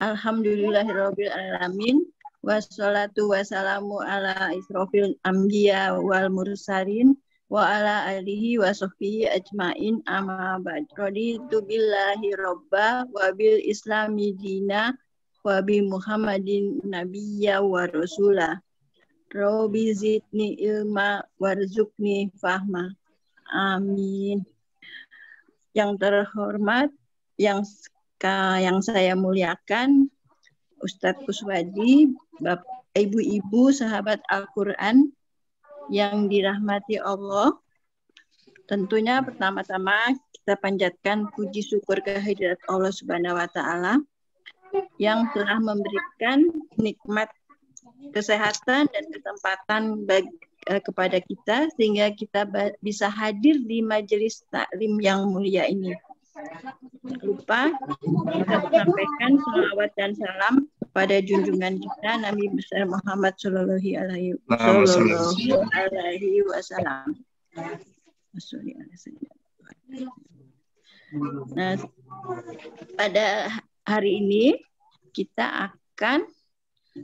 Alhamdulillahirabbil alamin. Wassalatu wassalamu ala isrofil anbiya wal mursalin wa ala alihi wa sahbihi ajmain amma ba'd. Raditu billahi robba wa bil islami dina wa bi Muhammadin nabiyya wa rasula. Rabbi zidni ilma warzuqni fahma. Amin. Yang terhormat, yang saya muliakan, Ustadz Kuswadi, Bapak, Ibu-ibu, sahabat Al-Quran yang dirahmati Allah. Tentunya pertama-tama kita panjatkan puji syukur kehadirat Allah Subhanahu wa Ta'ala yang telah memberikan nikmat kesehatan dan kesempatan kepada kita sehingga kita bisa hadir di majelis taklim yang mulia ini. Lupa kita sampaikan salawat dan salam kepada junjungan kita Nabi besar Muhammad Sallallahu Alaihi Wasallam. Nah, pada hari ini kita akan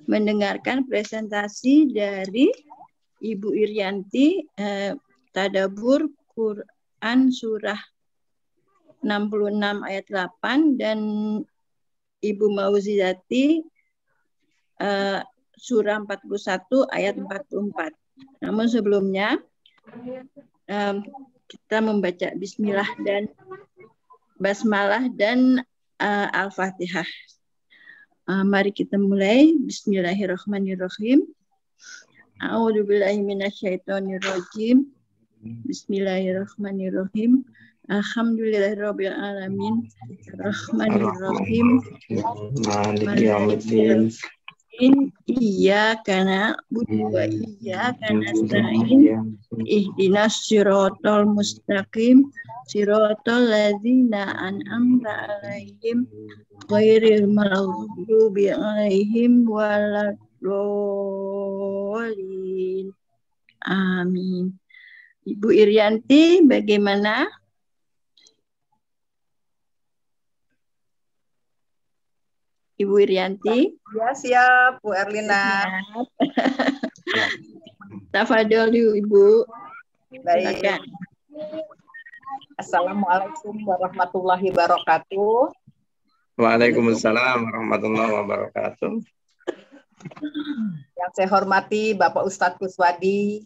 mendengarkan presentasi dari Ibu Irianti, Tadabbur Quran Surah 66 ayat 8 dan Ibu Mauzidati surah 41 ayat 44. Namun sebelumnya kita membaca bismillah dan basmalah dan al-fatihah. Mari kita mulai. Bismillahirrahmanirrahim. A'udzubillahi minasyaitonirrajim. Bismillahirrahmanirrahim. Alhamdulillahirabbil alamin. Rahmanirrahim. Maliki yaumiddin. Iyyaka na'budu wa iyyaka nasta'in. Ihdinas siratal mustaqim. Siratal ladzina an'amta 'alaihim ghairil maghdubi 'alaihim waladdallin. Amin. Ibu Irianti, bagaimana? Ibu Irianti? Ya, siap, Bu Erlina. Tafadhol, Ibu. Baik. Silakan. Assalamualaikum warahmatullahi wabarakatuh. Waalaikumsalam warahmatullahi wabarakatuh. Yang saya hormati Bapak Ustadz Kuswadi,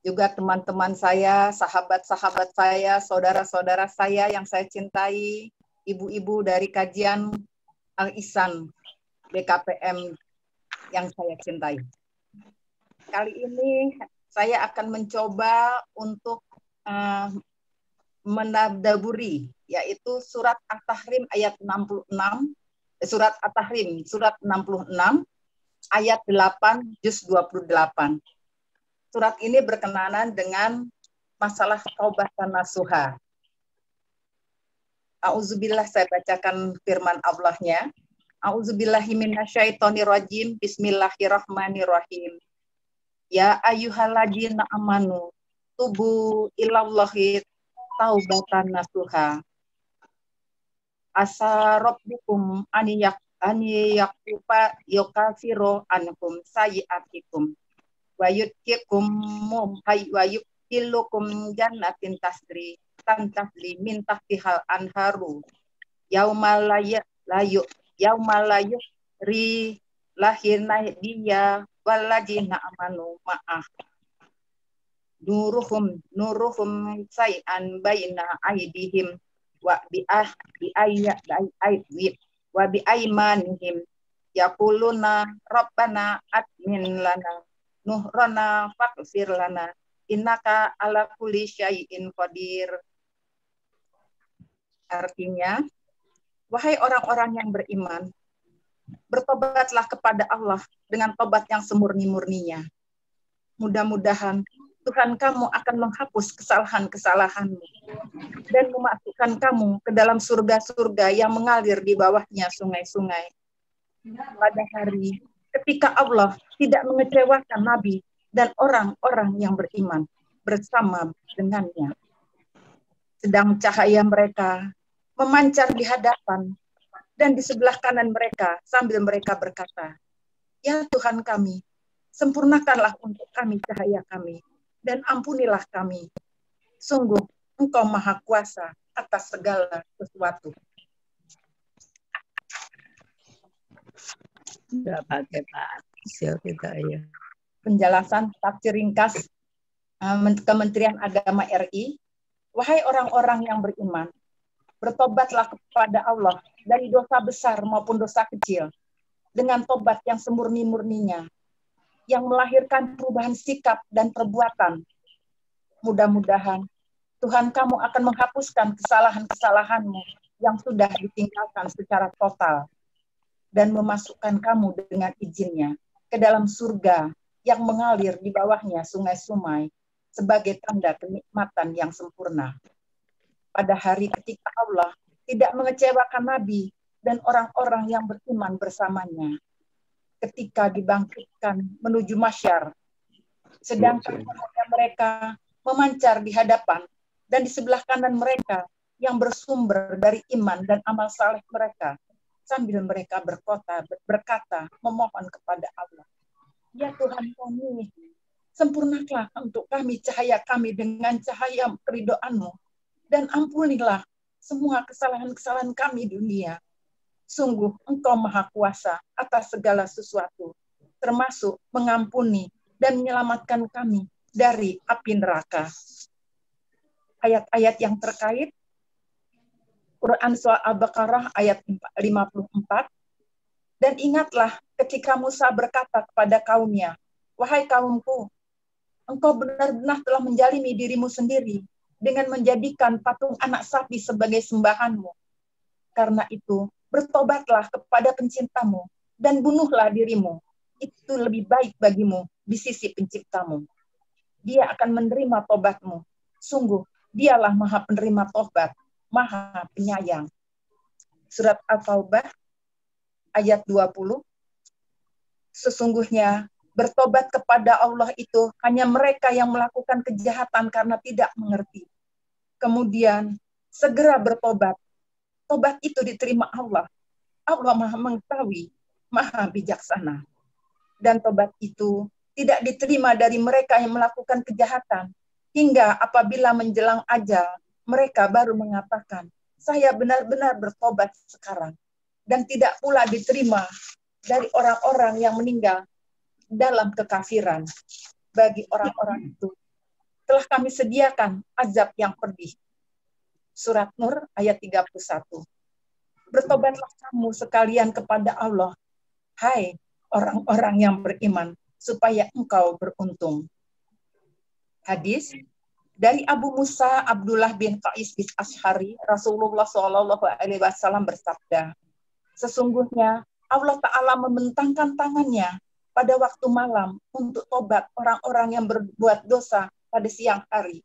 juga teman-teman saya, sahabat-sahabat saya, saudara-saudara saya yang saya cintai, ibu-ibu dari kajian Al-Ihsan BKPM yang saya cintai. Kali ini saya akan mencoba untuk menadaburi, yaitu surat At-Tahrim ayat 66, surat At-Tahrim surat 66 ayat 8 juz 28. Surat ini berkenaan dengan masalah taubatan nasuha. Auzubillah, saya bacakan firman Allahnya. Auzubillahi minasyaitonirrajim. Bismillahirrahmanirrahim. Ya ayyuhalladzina amanu tubu ilallahi taubatan nasuha. Asa rabbukum aniyakufa yukafiru ankum sayyi'atikum wa yudkikum wa yudkilukum jannatin tasri tantahli min tahtihal anharu yaumalayu ri lahirna dia waladina amanu ma'ah nuruhum say'an baina aidihim wa bi aimanihim yaquluna rabbana atmin lana nuhrana faghfir lana innaka ala kulli syai'in qadir. Artinya, wahai orang-orang yang beriman, bertobatlah kepada Allah dengan tobat yang semurni-murninya. Mudah-mudahan Tuhan kamu akan menghapus kesalahan-kesalahanmu dan memasukkan kamu ke dalam surga-surga yang mengalir di bawahnya sungai-sungai. Pada hari ketika Allah tidak mengecewakan Nabi dan orang-orang yang beriman bersama dengannya. Sedang cahaya mereka memancar di hadapan Dan di sebelah kanan mereka sambil mereka berkata, "Ya Tuhan kami, sempurnakanlah untuk kami cahaya kami, dan ampunilah kami. Sungguh Engkau Maha Kuasa atas segala sesuatu." Tidak pakai Pak. Siap kita ya. Penjelasan tafsir ringkas Kementerian Agama RI. Wahai orang-orang yang beriman, bertobatlah kepada Allah dari dosa besar maupun dosa kecil dengan tobat yang semurni-murninya, yang melahirkan perubahan sikap dan perbuatan. Mudah-mudahan Tuhan kamu akan menghapuskan kesalahan-kesalahanmu yang sudah ditinggalkan secara total dan memasukkan kamu dengan izinnya ke dalam surga yang mengalir di bawahnya sungai-sungai sebagai tanda kenikmatan yang sempurna. Pada hari ketika Allah tidak mengecewakan Nabi dan orang-orang yang beriman bersamanya, ketika dibangkitkan menuju masyar, sedangkan cahaya mereka memancar di hadapan dan di sebelah kanan mereka yang bersumber dari iman dan amal saleh mereka, sambil mereka berkata, memohon kepada Allah, "Ya Tuhan kami, sempurnakanlah untuk kami cahaya kami dengan cahaya keridhaan-Mu, dan ampunilah semua kesalahan-kesalahan kami dunia. Sungguh Engkau Maha Kuasa atas segala sesuatu, termasuk mengampuni dan menyelamatkan kami dari api neraka." Ayat-ayat yang terkait, Quran Surah Al-Baqarah ayat 54, "Dan ingatlah ketika Musa berkata kepada kaumnya, 'Wahai kaumku, engkau benar-benar telah menjalimi dirimu sendiri dengan menjadikan patung anak sapi sebagai sembahanmu. Karena itu, bertobatlah kepada pencintamu dan bunuhlah dirimu. Itu lebih baik bagimu di sisi penciptamu. Dia akan menerima tobatmu. Sungguh, Dialah Maha Penerima Tobat, Maha Penyayang." Surat At-Taubah ayat 20. Sesungguhnya bertobat kepada Allah itu hanya mereka yang melakukan kejahatan karena tidak mengerti. Kemudian segera bertobat. Tobat itu diterima Allah. Allah Maha Mengetahui, Maha Bijaksana. Dan tobat itu tidak diterima dari mereka yang melakukan kejahatan, hingga apabila menjelang ajal, mereka baru mengatakan, "Saya benar-benar bertobat sekarang." Dan tidak pula diterima dari orang-orang yang meninggal dalam kekafiran. Bagi orang-orang itu telah kami sediakan azab yang pedih. Surat Nur ayat 31. Bertobatlah kamu sekalian kepada Allah, hai orang-orang yang beriman, supaya engkau beruntung. Hadis dari Abu Musa Abdullah bin Qais bin Ash'ari, Rasulullah SAW bersabda, "Sesungguhnya Allah Ta'ala membentangkan tangannya pada waktu malam untuk tobat orang-orang yang berbuat dosa pada siang hari.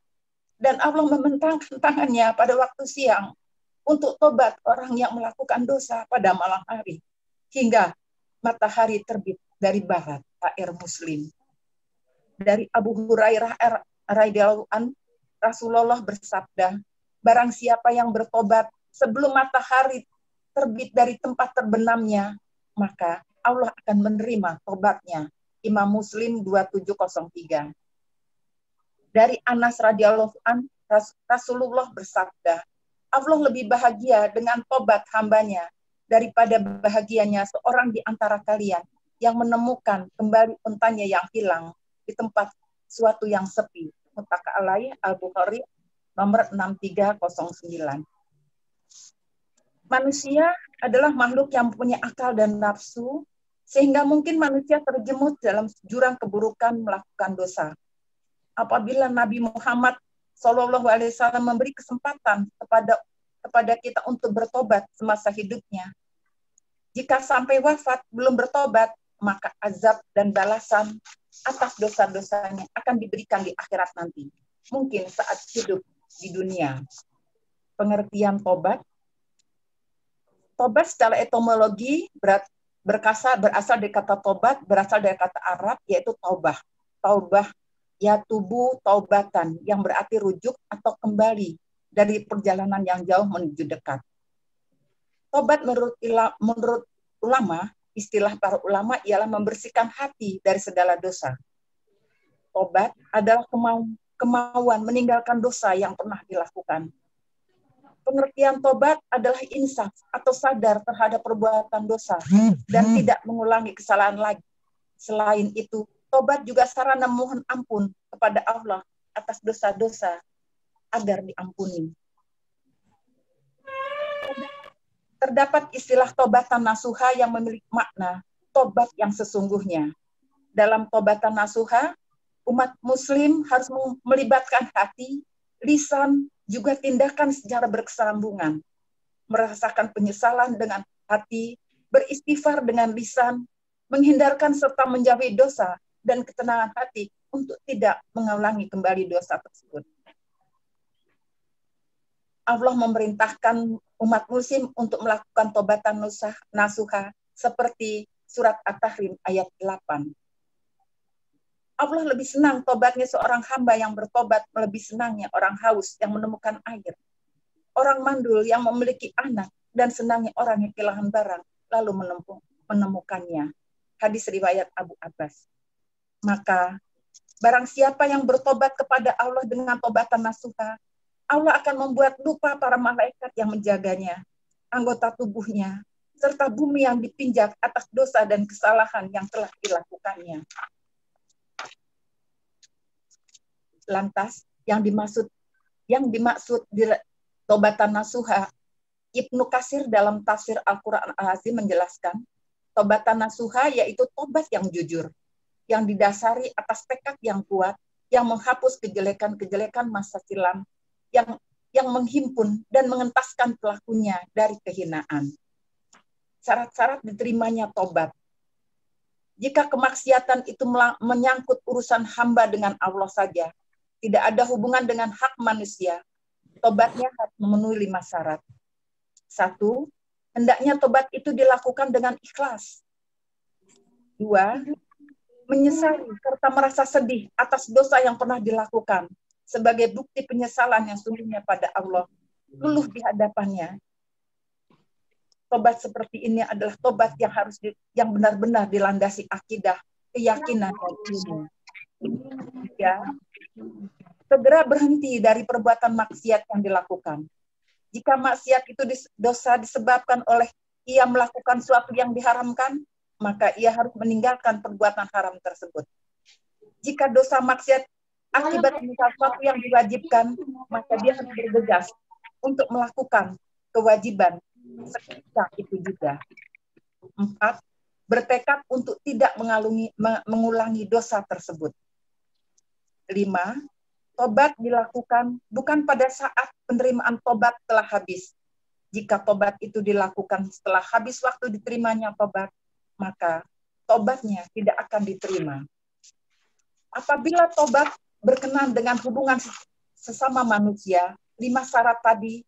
Dan Allah membentangkan tangannya pada waktu siang untuk tobat orang yang melakukan dosa pada malam hari, hingga matahari terbit dari barat." Sahih Muslim. Dari Abu Hurairah radhiyallahu anhu, Rasulullah bersabda, "Barang siapa yang bertobat sebelum matahari terbit dari tempat terbenamnya, maka Allah akan menerima tobatnya." Imam Muslim 2703. Dari Anas radhiyallahu anhu, Rasulullah bersabda, "Allah lebih bahagia dengan tobat hambanya daripada bahagianya seorang di antara kalian yang menemukan kembali untanya yang hilang di tempat suatu yang sepi." Muttafaq alaih, Al-Bukhari nomor 6309. Manusia adalah makhluk yang punya akal dan nafsu, sehingga mungkin manusia terjemut dalam jurang keburukan melakukan dosa. Apabila Nabi Muhammad SAW memberi kesempatan kepada kita untuk bertobat semasa hidupnya, jika sampai wafat belum bertobat, maka azab dan balasan atas dosa-dosanya akan diberikan di akhirat nanti. Mungkin saat hidup di dunia. Pengertian tobat. Tobat secara etimologi berasal dari kata tobat, berasal dari kata Arab, yaitu taubah. Taubah, ya tubuh taubatan, yang berarti rujuk atau kembali dari perjalanan yang jauh menuju dekat. Tobat menurut ulama, istilah para ulama ialah membersihkan hati dari segala dosa. Tobat adalah kemauan meninggalkan dosa yang pernah dilakukan. Pengertian tobat adalah insaf atau sadar terhadap perbuatan dosa dan tidak mengulangi kesalahan lagi. Selain itu, tobat juga sarana mohon ampun kepada Allah atas dosa-dosa agar diampuni. Terdapat istilah tobatan nasuha yang memiliki makna tobat yang sesungguhnya. Dalam tobatan nasuha, umat muslim harus melibatkan hati, lisan, juga tindakan secara berkesinambungan. Merasakan penyesalan dengan hati, beristighfar dengan lisan, menghindarkan serta menjauhi dosa, dan ketenangan hati untuk tidak mengulangi kembali dosa tersebut. Allah memerintahkan umat muslim untuk melakukan tobatan nasuha seperti surat At-Tahrim ayat 8. Allah lebih senang tobatnya seorang hamba yang bertobat lebih senangnya orang haus yang menemukan air. Orang mandul yang memiliki anak dan senangnya orang yang kehilangan barang lalu menemukannya. Hadis riwayat Abu Abbas. Maka barang siapa yang bertobat kepada Allah dengan tobatan nasuha, Allah akan membuat lupa para malaikat yang menjaganya, anggota tubuhnya, serta bumi yang dipinjak atas dosa dan kesalahan yang telah dilakukannya. Lantas, yang dimaksud di tobatan nasuha, Ibnu Katsir dalam tafsir Al-Quran Al-Azim menjelaskan, tobatan nasuha yaitu tobat yang jujur, yang didasari atas tekad yang kuat, yang menghapus kejelekan-kejelekan masa silam, yang menghimpun dan mengentaskan pelakunya dari kehinaan. Syarat-syarat diterimanya tobat. Jika kemaksiatan itu menyangkut urusan hamba dengan Allah saja, tidak ada hubungan dengan hak manusia, tobatnya harus memenuhi 5 syarat. 1, hendaknya tobat itu dilakukan dengan ikhlas. 2, menyesali serta merasa sedih atas dosa yang pernah dilakukan, sebagai bukti penyesalan yang sungguhnya pada Allah, luluh di hadapannya. Tobat seperti ini adalah tobat yang benar-benar dilandasi akidah, keyakinan, dan ilmu. Ya, segera berhenti dari perbuatan maksiat yang dilakukan. Jika maksiat itu dosa disebabkan oleh ia melakukan sesuatu yang diharamkan, maka ia harus meninggalkan perbuatan haram tersebut. Jika dosa maksiat akibat sesuatu yang diwajibkan, maka dia harus bergegas untuk melakukan kewajiban seketika itu juga. 4, bertekad untuk tidak mengulangi dosa tersebut. 5, tobat dilakukan bukan pada saat penerimaan tobat telah habis. Jika tobat itu dilakukan setelah habis waktu diterimanya tobat, maka tobatnya tidak akan diterima. Apabila tobat berkenan dengan hubungan sesama manusia, 5 syarat tadi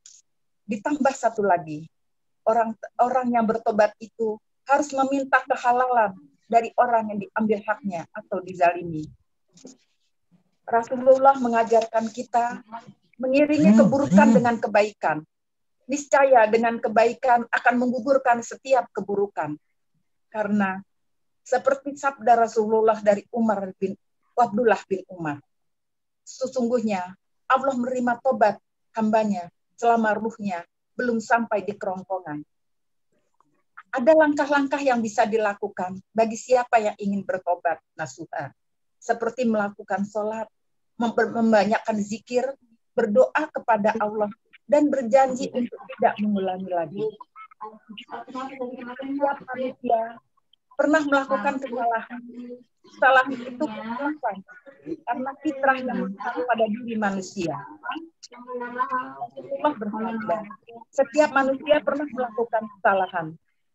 ditambah 1 lagi. Orang yang bertobat itu harus meminta kehalalan dari orang yang diambil haknya atau dizalimi. Rasulullah mengajarkan kita mengiringi keburukan dengan kebaikan. Niscaya dengan kebaikan akan menggugurkan setiap keburukan. Karena seperti sabda Rasulullah dari Abdullah bin Umar, sesungguhnya Allah menerima tobat hambanya selama ruhnya belum sampai di kerongkongan. Ada langkah-langkah yang bisa dilakukan bagi siapa yang ingin bertobat nasuha, seperti melakukan sholat, membanyakkan zikir, berdoa kepada Allah, dan berjanji untuk tidak mengulangi lagi. Setiap manusia pernah melakukan kesalahan. Kesalahan itu kesalahan karena fitrah yang ada pada diri manusia. Allah bersabda, setiap manusia pernah melakukan kesalahan.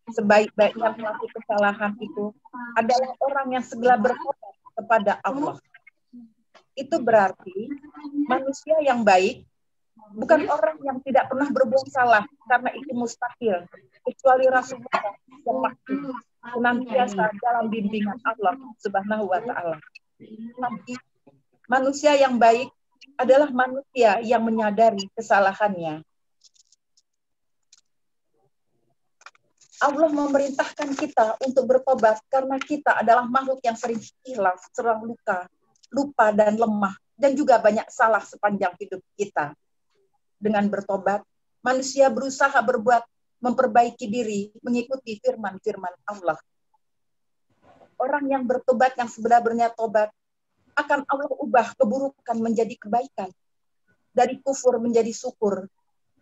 Sebaik-baiknya pelaku kesalahan itu adalah orang yang segera bertobat kepada Allah. Itu berarti manusia yang baik bukan orang yang tidak pernah berbuat salah, karena itu mustahil, kecuali Rasulullah yang waktu senantiasa dalam bimbingan Allah Subhanahu wa Ta'ala. Tapi manusia yang baik adalah manusia yang menyadari kesalahannya. Allah memerintahkan kita untuk bertobat karena kita adalah makhluk yang sering hilaf, sering lupa dan lemah, dan juga banyak salah sepanjang hidup kita. Dengan bertobat, manusia berusaha memperbaiki diri, mengikuti firman-firman Allah. Orang yang bertobat, yang sebenarnya tobat, akan Allah ubah keburukan menjadi kebaikan. Dari kufur menjadi syukur,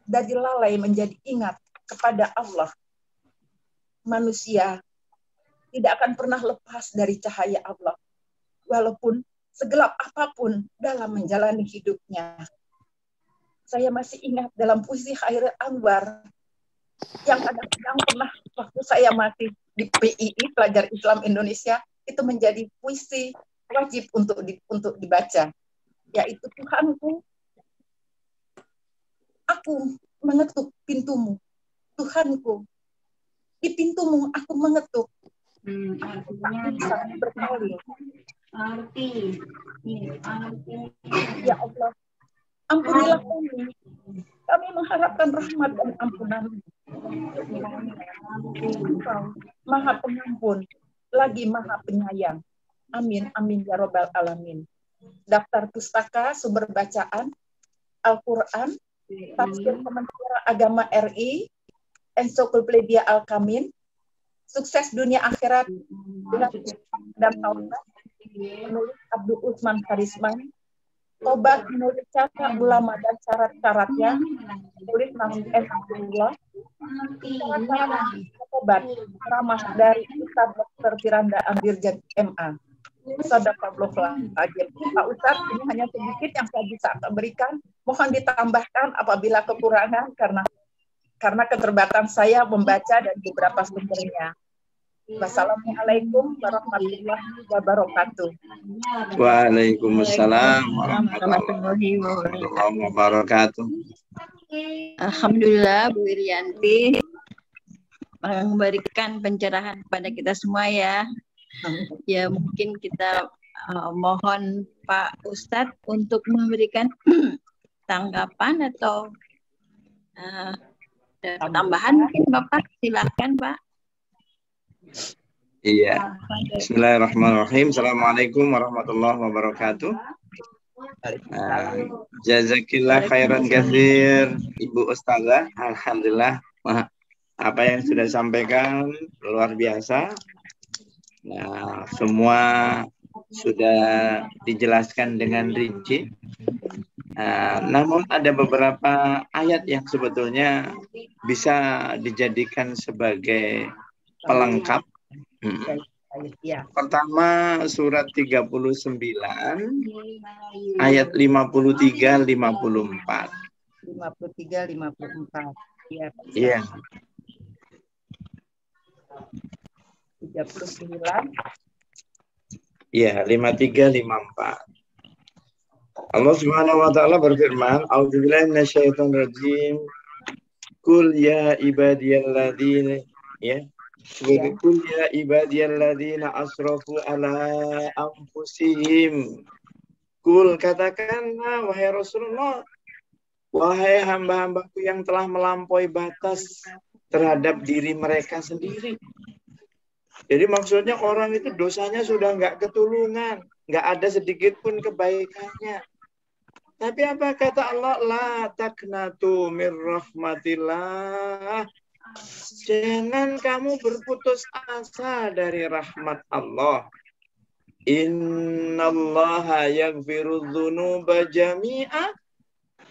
dari lalai menjadi ingat kepada Allah. Manusia tidak akan pernah lepas dari cahaya Allah, walaupun segelap apapun dalam menjalani hidupnya. Saya masih ingat dalam puisi Khairil Anwar yang kadang-kadang pernah waktu saya masih di PII, Pelajar Islam Indonesia, itu menjadi puisi wajib untuk dibaca, yaitu Tuhanku, aku mengetuk pintumu. Tuhanku, di pintumu aku mengetuk. Bisa berkali. Ya Allah, ampunilah kami. Kami mengharapkan rahmat dan ampunan. Engkau Maha Pengampun, lagi Maha Penyayang. Amin, amin ya Rabbal Alamin. Daftar pustaka sumber bacaan Al-Quran, Tafsir Kementerian Agama RI, Ensiklopedia Al-Kamin, Sukses Dunia Akhirat dan Taubat, penulis Abdul Usman Karisman, Tobat menulis cara ulama dan syarat-syaratnya, tulis Mas S. Abdullah, syarat-syarat tobat, ramah dari Ustaz Dr. Firanda Amirjan MA. Sadaqallahul Azim. Pak Ustaz, ini hanya sedikit yang saya bisa berikan. Mohon ditambahkan apabila kekurangan karena keterbatasan saya membaca dan beberapa sumbernya. Wassalamualaikum warahmatullahi wabarakatuh. Waalaikumsalam warahmatullahi wabarakatuh. Alhamdulillah Bu Irianti memberikan pencerahan kepada kita semua ya. Ya mungkin kita mohon Pak Ustadz untuk memberikan tanggapan atau tambahan mungkin Bapak, silakan Pak. Iya. Bismillahirrahmanirrahim. Assalamualaikum warahmatullahi wabarakatuh. Jazakillah khairan katsir Ibu Ustazah. Alhamdulillah apa yang sudah disampaikan luar biasa. Nah, semua sudah dijelaskan dengan rinci. Namun ada beberapa ayat yang sebetulnya bisa dijadikan sebagai pelengkap. Pertama surat 39 ayat 53 54. 53 54. Iya. Iya. 39. Iya, 53 54. Allah Subhanahu wa taala berfirman, "A'udzubillahi minasyaitonir rajim. Qul ya ibadiyalladzina Qul ya ibadiyalladzina asrafu ala anfusihim." Qul, katakanlah wahai Rasulullah, wahai hamba-hambaku yang telah melampaui batas terhadap diri mereka sendiri. Jadi maksudnya orang itu dosanya sudah nggak ketulungan, nggak ada sedikit pun kebaikannya. Tapi apa kata Allah? La taqnatu mir rahmatillah. Jangan kamu berputus asa dari rahmat Allah. Innallaha yaghfiru dzunuba jami'a.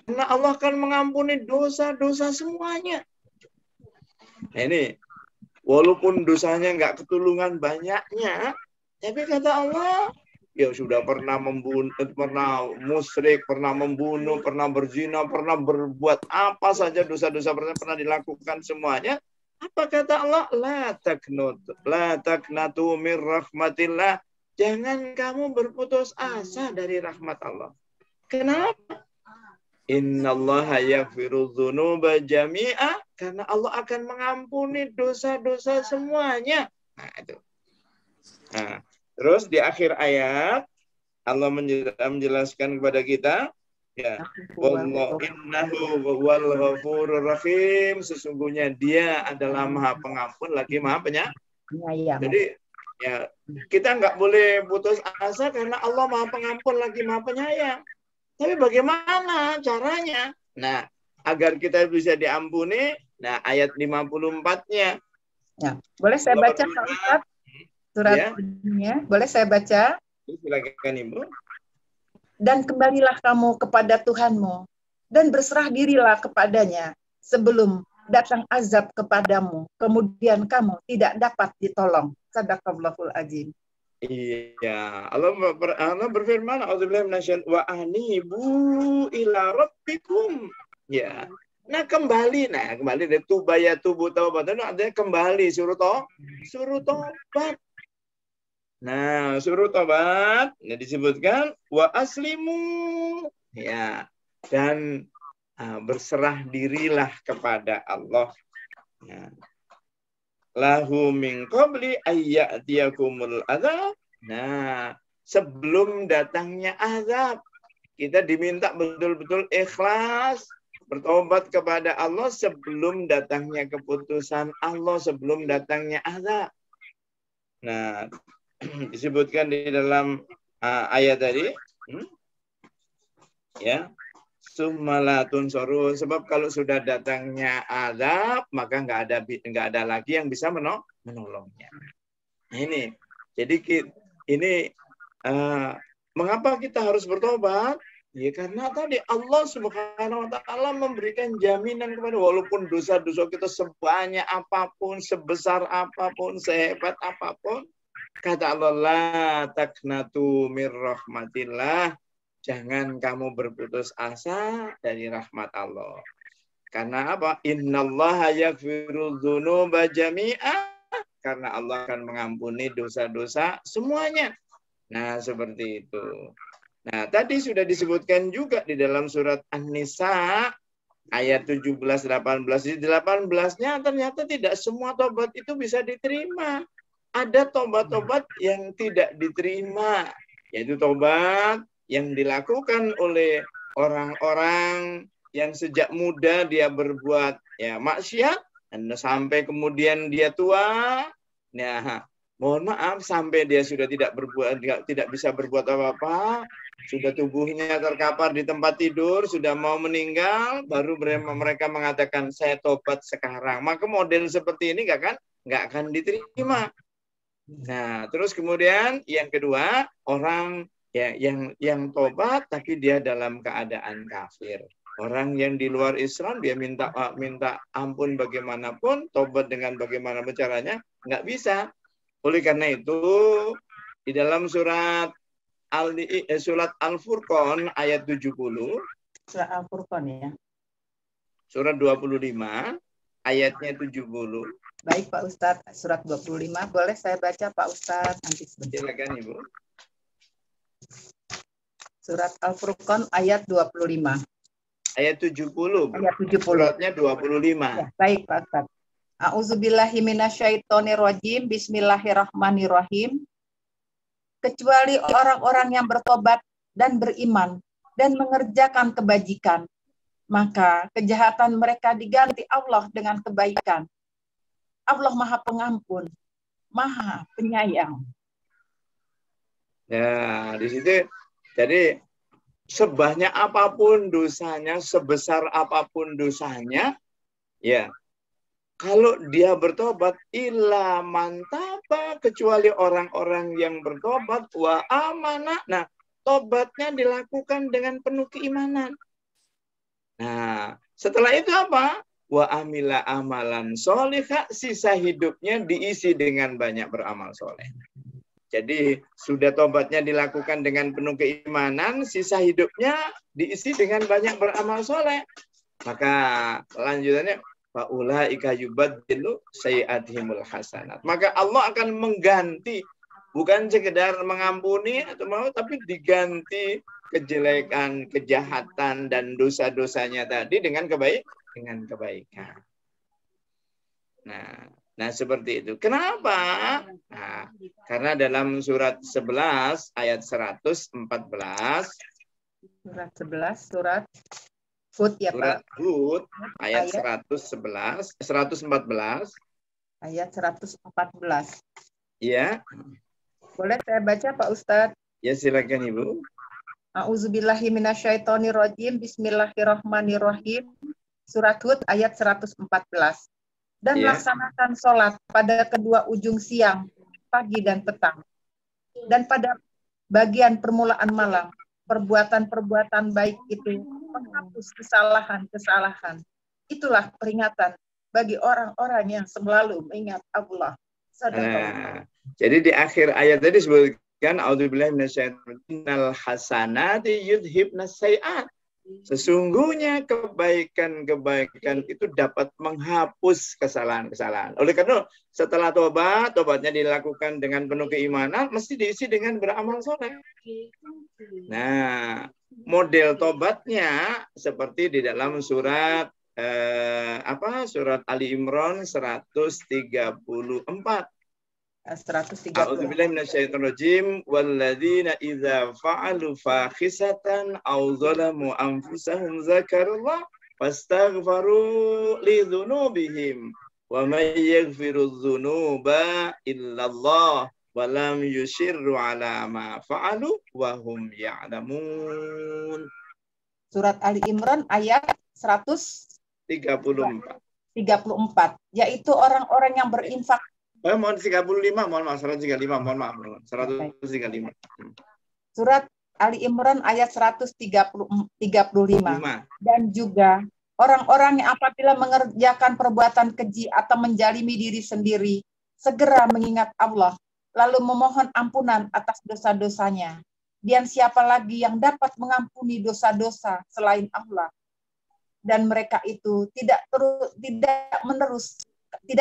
Karena Allah akan mengampuni dosa-dosa semuanya. Nah, ini walaupun dosanya nggak ketulungan banyaknya, tapi kata Allah, ya sudah pernah membunuh, pernah musyrik, pernah membunuh, pernah berzina, pernah berbuat apa saja dosa-dosa pernah dilakukan semuanya. Apa kata Allah? La taqnatu mir rahmatillah. Jangan kamu berputus asa dari rahmat Allah. Kenapa? Innallaha yaghfiru dzunuba jami'a, karena Allah akan mengampuni dosa-dosa semuanya. Nah, itu. Terus di akhir ayat Allah menjelaskan kepada kita, Ya. Wallahu innahu wal ghafurur rahim. Sesungguhnya dia adalah Maha Pengampun lagi Maha Penyayang. Jadi ya kita nggak boleh putus asa karena Allah Maha Pengampun lagi Maha Penyayang. Tapi bagaimana caranya? Nah, agar kita bisa diampuni, nah ayat 54-nya. Ya, boleh saya baca Pak Ustaz suratnya? Boleh saya baca? Silakan Ibu. Dan kembalilah kamu kepada Tuhanmu dan berserah dirilah kepadanya sebelum datang azab kepadamu, kemudian kamu tidak dapat ditolong. Sadaqallahul azim. Iya, Allah berfirman, "A'udzubillahi minasyaitonir wa anibu ila rabbikum." Ya. Nah, kembali dari tubaya tubuh taubat itu artinya kembali, suruh tobat. Nah, suruh tobat ya disebutkan wa aslimu, ya, dan berserah dirilah kepada Allah. Ya. Lahu min qabli ayyatiyakumul azab. Nah, sebelum datangnya azab, kita diminta betul-betul ikhlas bertobat kepada Allah sebelum datangnya keputusan Allah, sebelum datangnya azab. Nah, disebutkan di dalam ayat tadi, ya, summalatun soru, sebab kalau sudah datangnya azab maka nggak ada lagi yang bisa menolongnya. Nah, ini jadi ini mengapa kita harus bertobat? Ya karena tadi Allah Subhanahu wa taala memberikan jaminan kepada, walaupun dosa-dosa kita sebanyak apapun, sebesar apapun, sehebat apapun, kata Allah, la taqnatu mir rahmatillah. Jangan kamu berputus asa dari rahmat Allah. Karena apa? Innallaha yaghfiru dzunuba jami'a. Karena Allah akan mengampuni dosa-dosa semuanya. Nah, seperti itu. Nah, tadi sudah disebutkan juga di dalam surat An-Nisa ayat 17-18. Di 18-nya ternyata tidak semua tobat itu bisa diterima. Ada tobat-tobat yang tidak diterima. Yaitu tobat yang dilakukan oleh orang-orang yang sejak muda dia berbuat ya maksiat dan sampai kemudian dia tua. Nah, mohon maaf sampai dia sudah tidak bisa berbuat apa-apa, sudah tubuhnya terkapar di tempat tidur, sudah mau meninggal, baru mereka mengatakan saya tobat sekarang. Maka model seperti ini nggak akan diterima. Nah, terus kemudian yang kedua, orang ya yang tobat tapi dia dalam keadaan kafir. Orang yang di luar Islam dia minta ampun bagaimanapun, tobat dengan bagaimana caranya nggak bisa. Oleh karena itu di dalam surat Al-Furqan ayat 70, Surat Al-Furqan ya. Surat 25 ayatnya 70. Baik Pak Ustadz, surat 25 boleh saya baca Pak Ustadz nanti sebentar. Silakan Ibu. Surat Al-Furqan ayat 25. Ayat 70. Ayat 70. Suratnya 25. Ya, baik Pak Ustadz. A'udzubillahi minasyaitonirrajim. Bismillahirrahmanirrahim. Kecuali orang-orang yang bertobat dan beriman dan mengerjakan kebajikan, maka kejahatan mereka diganti Allah dengan kebaikan. Allah Maha Pengampun, Maha Penyayang. Ya, di situ jadi sebanyak apapun dosanya, sebesar apapun dosanya, ya, kalau dia bertobat, illa mantaba, kecuali orang-orang yang bertobat, wa amana. Nah, tobatnya dilakukan dengan penuh keimanan. Nah, setelah itu apa? Wa amila amalan solihah, sisa hidupnya diisi dengan banyak beramal soleh. Jadi sudah tobatnya dilakukan dengan penuh keimanan, sisa hidupnya diisi dengan banyak beramal soleh. Maka lanjutannya, faulaika yubaddilu sayyi'atihimul hasanat. Maka Allah akan mengganti, bukan sekedar mengampuni atau mau, tapi diganti kejelekan, kejahatan dan dosa-dosanya tadi dengan kebaikan. Nah, seperti itu. Kenapa? Nah, karena dalam surat 11 ayat 114 Surat 11, surat Hud ya Surat Pak. Hud ayat Ayat 114. ayat 114. Ya, Boleh saya baca Pak Ustadz? ya silakan Ibu. A'udzubillahi minasyaitonirrajim. Bismillahirrahmanirrahim. Surat Hud ayat 114. Dan Ya. laksanakan sholat pada kedua ujung siang, pagi dan petang. Dan pada bagian permulaan malam, perbuatan-perbuatan baik itu menghapus kesalahan-kesalahan. Itulah peringatan bagi orang-orang yang selalu mengingat Allah. Nah, jadi di akhir ayat tadi disebutkan a'udzubillahi minasyaitonir innal hasanati yudhibnas sayiat. Sesungguhnya kebaikan-kebaikan itu dapat menghapus kesalahan-kesalahan. Oleh karena setelah tobatnya dilakukan dengan penuh keimanan, mesti diisi dengan beramal soleh. Nah, model tobatnya seperti di dalam surat surat Ali Imran 134. 134. A'udzubillahi minasyaitonirrajim walladzina idza fa'alu fakhisatan aw zalamu anfusahum dzakarallah fastaghfaru li dzunubihim wa may yaghfiru dzunuba illallah wa lam yushirru ala ma fa'alu wa hum ya'lamun. Surat Ali Imran ayat 134, 34. yaitu orang-orang yang berinfak. Mohon 35, mohon maaf 135, mohon maaf 135. Surat Ali Imran ayat 135. Dan juga orang-orang yang apabila mengerjakan perbuatan keji atau menjalimi diri sendiri, segera mengingat Allah, lalu memohon ampunan atas dosa-dosanya. Dan siapa lagi yang dapat mengampuni dosa-dosa selain Allah? Dan mereka itu tidak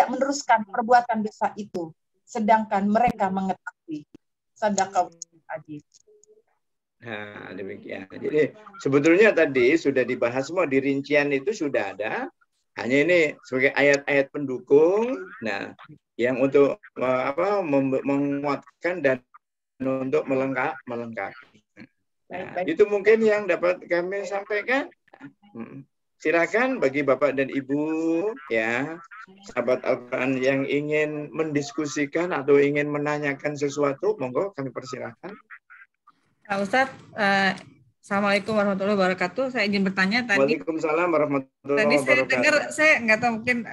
meneruskan perbuatan dosa itu, sedangkan mereka mengetahui. Sadaqallahul adzim. Nah, demikian. Jadi sebetulnya tadi sudah dibahas semua, di rincian itu sudah ada. Hanya ini sebagai ayat-ayat pendukung. Nah, yang untuk menguatkan dan untuk melengkapi. Nah, itu mungkin yang dapat kami sampaikan. Silakan bagi Bapak dan Ibu ya, sahabat Al-Quran yang ingin mendiskusikan atau ingin menanyakan sesuatu, monggo kami persilakan. Pak Ustadz, Assalamualaikum warahmatullahi wabarakatuh. Saya izin bertanya tadi. Waalaikumsalam warahmatullahi wabarakatuh. Tadi saya dengar, saya nggak tahu mungkin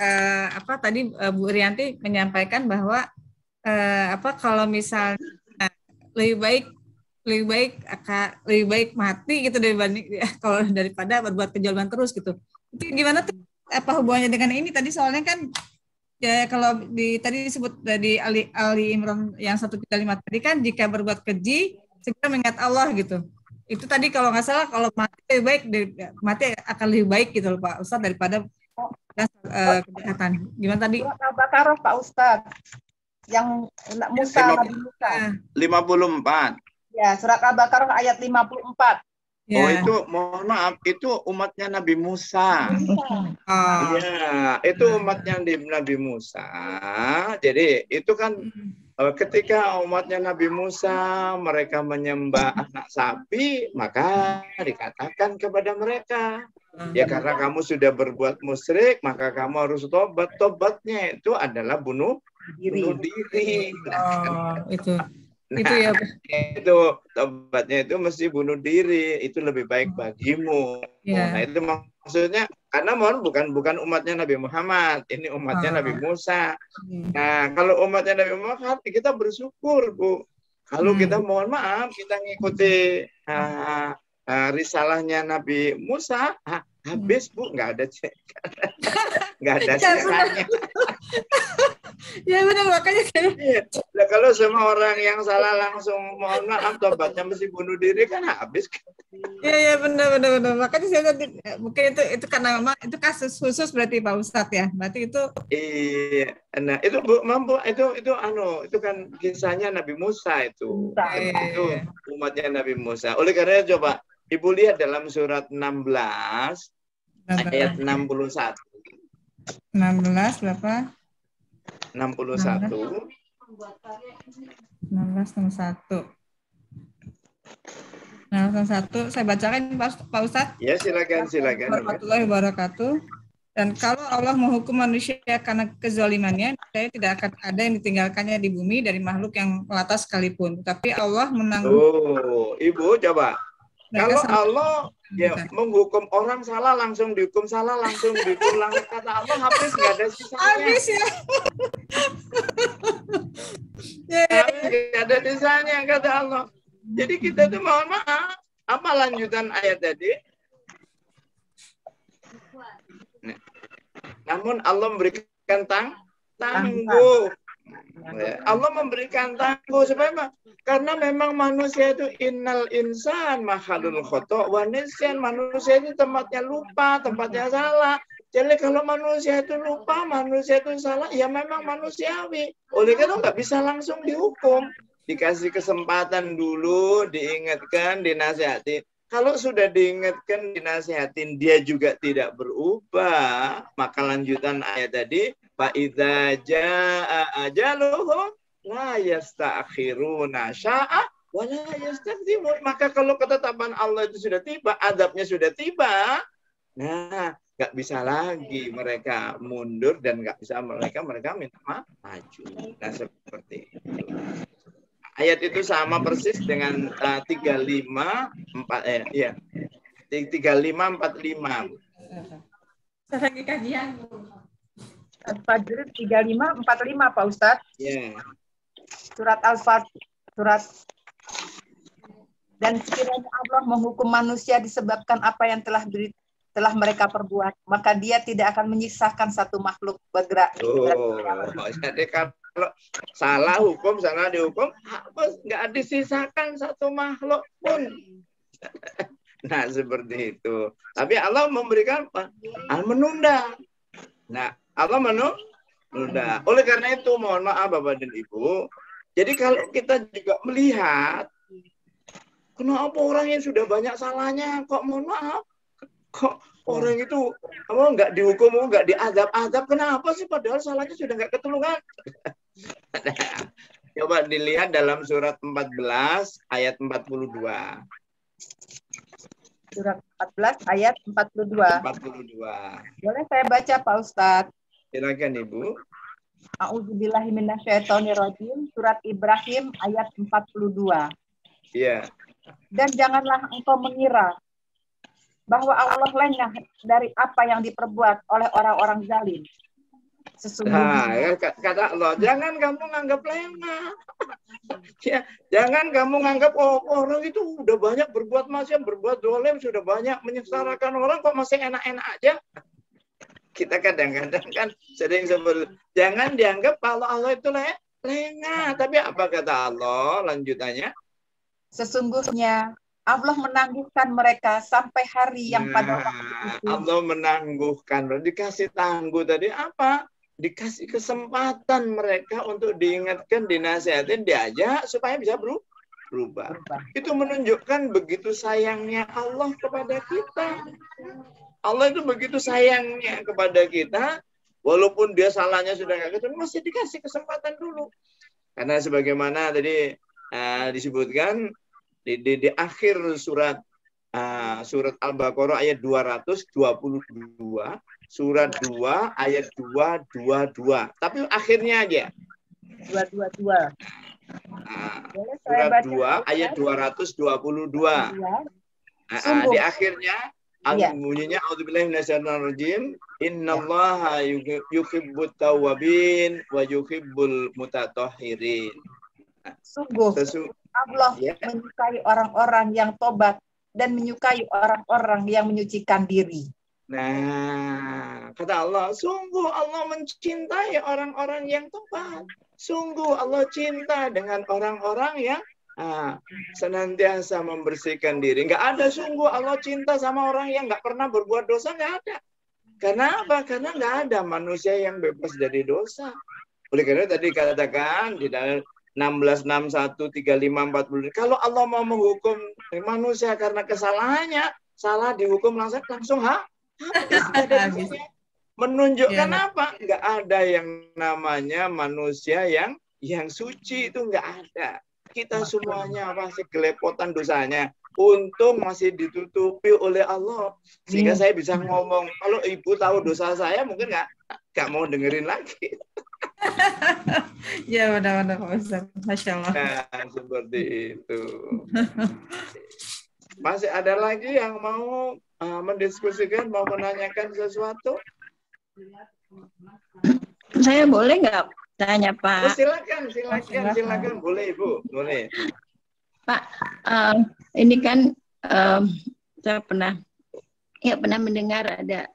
tadi Bu Rianti menyampaikan bahwa kalau misalnya lebih baik mati gitu daripada berbuat kejahatan terus gitu. Itu gimana tuh? Apa hubungannya dengan ini tadi? Soalnya kan ya kalau tadi disebut dari Ali Imran yang 135 tadi kan, jika berbuat keji segera mengingat Allah gitu. Itu tadi kalau nggak salah, kalau mati lebih baik, mati akan lebih baik gitu loh Pak Ustadz daripada kejahatan. Gimana tadi? Surat Al-Baqarah Pak Ustadz, yang Nabi Musa. 54. Ya, surat Al-Baqarah ayat 54. Ya. Oh itu, mohon maaf, itu umatnya Nabi Musa. Iya, itu umatnya Nabi Musa. Jadi itu kan ketika umatnya Nabi Musa mereka menyembah anak sapi, maka dikatakan kepada mereka, ya karena kamu sudah berbuat musyrik, maka kamu harus tobat. Tobatnya itu adalah bunuh diri. Itu. Nah, itu ya. Itu tobatnya itu mesti bunuh diri, itu lebih baik bagimu. Yeah. Nah itu maksudnya, karena bukan umatnya Nabi Muhammad, ini umatnya Nabi Musa. Nah kalau umatnya Nabi Muhammad, kita bersyukur Bu. Kalau kita mohon maaf, kita ngikuti risalahnya Nabi Musa, habis Bu, nggak ada cekannya. Ya benar, makanya nah, kalau semua orang yang salah langsung mohon maaf tobatnya mesti bunuh diri kan habis. Iya benar. Makanya saya mungkin itu karena memang itu kasus khusus berarti Pak Ustadz ya. Berarti itu. Iya. Nah itu Bu, itu kan kisahnya Nabi Musa itu. Itu umatnya Nabi Musa. Oleh karena coba Ibu lihat dalam surat 16 ayat 61. 16 berapa? 61. 16 61. Nah, salah satu saya bacakan Pak Ustadz. Ya, silakan. Warahmatullahi wabarakatuh. Dan kalau Allah menghukum manusia karena kezalimannya, saya tidak akan ada yang ditinggalkannya di bumi dari makhluk yang melata sekalipun. Tapi Allah menanggung. Oh, Ibu coba. Kalau Allah ya menghukum orang salah langsung dihukum langsung. Kata Allah habis nggak ada sisanya. Habis ya. Habis nggak ada sisanya kata Allah. Jadi kita tuh mohon maaf. Apa lanjutan ayat tadi? Nah, namun Allah memberikan tangguh. Allah memberikan tangguh supaya apa? Karena memang manusia itu innal insan mahalul khoto' wa nisyan. Manusia itu tempatnya lupa, tempatnya salah. Jadi kalau manusia itu lupa, manusia itu salah, ya memang manusiawi. Oleh karena nggak bisa langsung dihukum. Dikasih kesempatan dulu, diingatkan, dinasihati. Kalau sudah diingatkan, dinasihatin, dia juga tidak berubah, maka lanjutan ayat tadi, فَإِذَا جَاءَ أَجَلُهُمْ لَا يَسْتَأْخِرُونَ شَاءَ وَلَا يَسْتَقْدِمُونَ. Maka kalau ketetapan Allah itu sudah tiba, azabnya sudah tiba, nah, nggak bisa lagi mereka mundur dan nggak bisa mereka minta maju. Nah, seperti itu. Ayat itu sama persis dengan 35:45. Lagi kajian. Al-Fajr 35:45 Pak Ustadz. Ya. Surat Al-Fajr, dan sekiranya Allah menghukum manusia disebabkan apa yang telah mereka perbuat, maka dia tidak akan menyisakan satu makhluk bergerak. Jadi kalau salah hukum, salah dihukum, nggak disisakan satu makhluk pun. Nah, seperti itu. Tapi Allah memberikan apa? Menunda. Nah, Allah menunda. Oleh karena itu, mohon maaf Bapak dan Ibu. Jadi kalau kita juga melihat, kenapa orang yang sudah banyak salahnya, kok mohon maaf, kok orang itu nggak dihukum, nggak diadab-adab, kenapa sih? Padahal salahnya sudah nggak ketulungan. Coba dilihat dalam surat 14 ayat 42. Surat 14 ayat 42. Boleh saya baca Pak Ustadz? Silakan Ibu. A'udzubillahi minasyaitonirrajim. Surat Ibrahim ayat 42. Iya. Dan janganlah engkau mengira bahwa Allah lengah dari apa yang diperbuat oleh orang-orang zalim. Sesungguhnya kata Allah, jangan kamu nganggap lengah. Ya, jangan kamu nganggap orang itu udah banyak berbuat maksiat, berbuat dolim, sudah banyak menyengsarakan orang, kok masih enak-enak aja. Kita kadang-kadang kan sering sebut, jangan dianggap kalau Allah itu lengah. Tapi apa kata Allah lanjutannya? Sesungguhnya Allah menangguhkan mereka sampai hari yang pada waktu itu. Allah menangguhkan, dikasih tangguh tadi apa? Dikasih kesempatan mereka untuk diingatkan, dinasihatin, diajak supaya bisa berubah. Itu menunjukkan begitu sayangnya Allah kepada kita. Allah itu begitu sayangnya kepada kita, walaupun dia salahnya sudah nggak ketemu, masih dikasih kesempatan dulu. Karena sebagaimana tadi disebutkan di akhir surat Al-Baqarah ayat 222, surat 2 ayat 222. Tapi akhirnya aja. 222. Surat 2 ayat 222. Di akhirnya bunyinya auzubillahi minasyaitonir rajim, innallaha yuhibbut tawwabin wa yuhibbul mutatahhirin. Sungguh Allah menyukai orang-orang yang tobat dan menyukai orang-orang yang menyucikan diri. Nah, kata Allah, sungguh Allah mencintai orang-orang yang tobat. Sungguh Allah cinta dengan orang-orang yang senantiasa membersihkan diri. Nggak ada sungguh Allah cinta sama orang yang nggak pernah berbuat dosa, nggak ada. Karena apa? Karena nggak ada manusia yang bebas dari dosa. Oleh karena tadi katakan di dalam 16, 61, 35, 40. Kalau Allah mau menghukum manusia karena kesalahannya, salah dihukum langsung habis. Menunjukkan apa? Nggak ada yang namanya manusia yang suci, itu nggak ada. Kita semuanya pasti gelepotan dosanya. untung masih ditutupi oleh Allah. Sehingga saya bisa ngomong. Kalau ibu tahu dosa saya, mungkin nggak mau dengerin lagi. Ya benar-benar Pak Ustaz. Masya Allah. Nah, seperti itu. Masih ada lagi yang mau mendiskusikan, mau menanyakan sesuatu? Saya boleh nggak tanya Oh, Pak? silakan. Boleh Ibu, boleh. Pak, ini kan saya pernah mendengar ada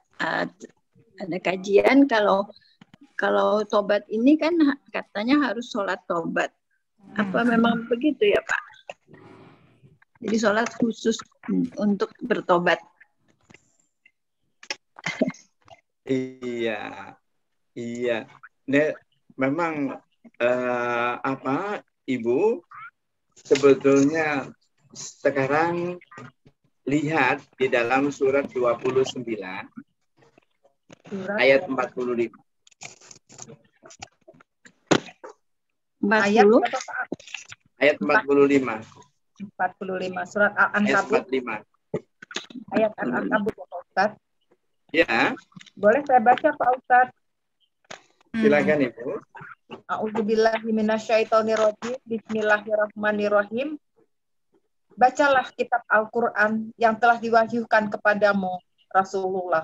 kajian kalau tobat ini kan katanya harus sholat tobat. Apa memang begitu ya Pak? Jadi sholat khusus untuk bertobat. Iya. Memang Ibu, sebetulnya sekarang lihat di dalam surat 29 ayat 45. 40? Ayat 45. 45 surat Ayat Al-Ankabut 45. ayat Al-Ankabut Pak Ustaz. Ya, Boleh saya baca Pak Ustaz? silakan Ibu. A'udzubillahi minasyaitonirrajim. Bismillahirrahmanirrahim. Bacalah kitab Al-Quran yang telah diwahyukan kepadamu, Rasulullah,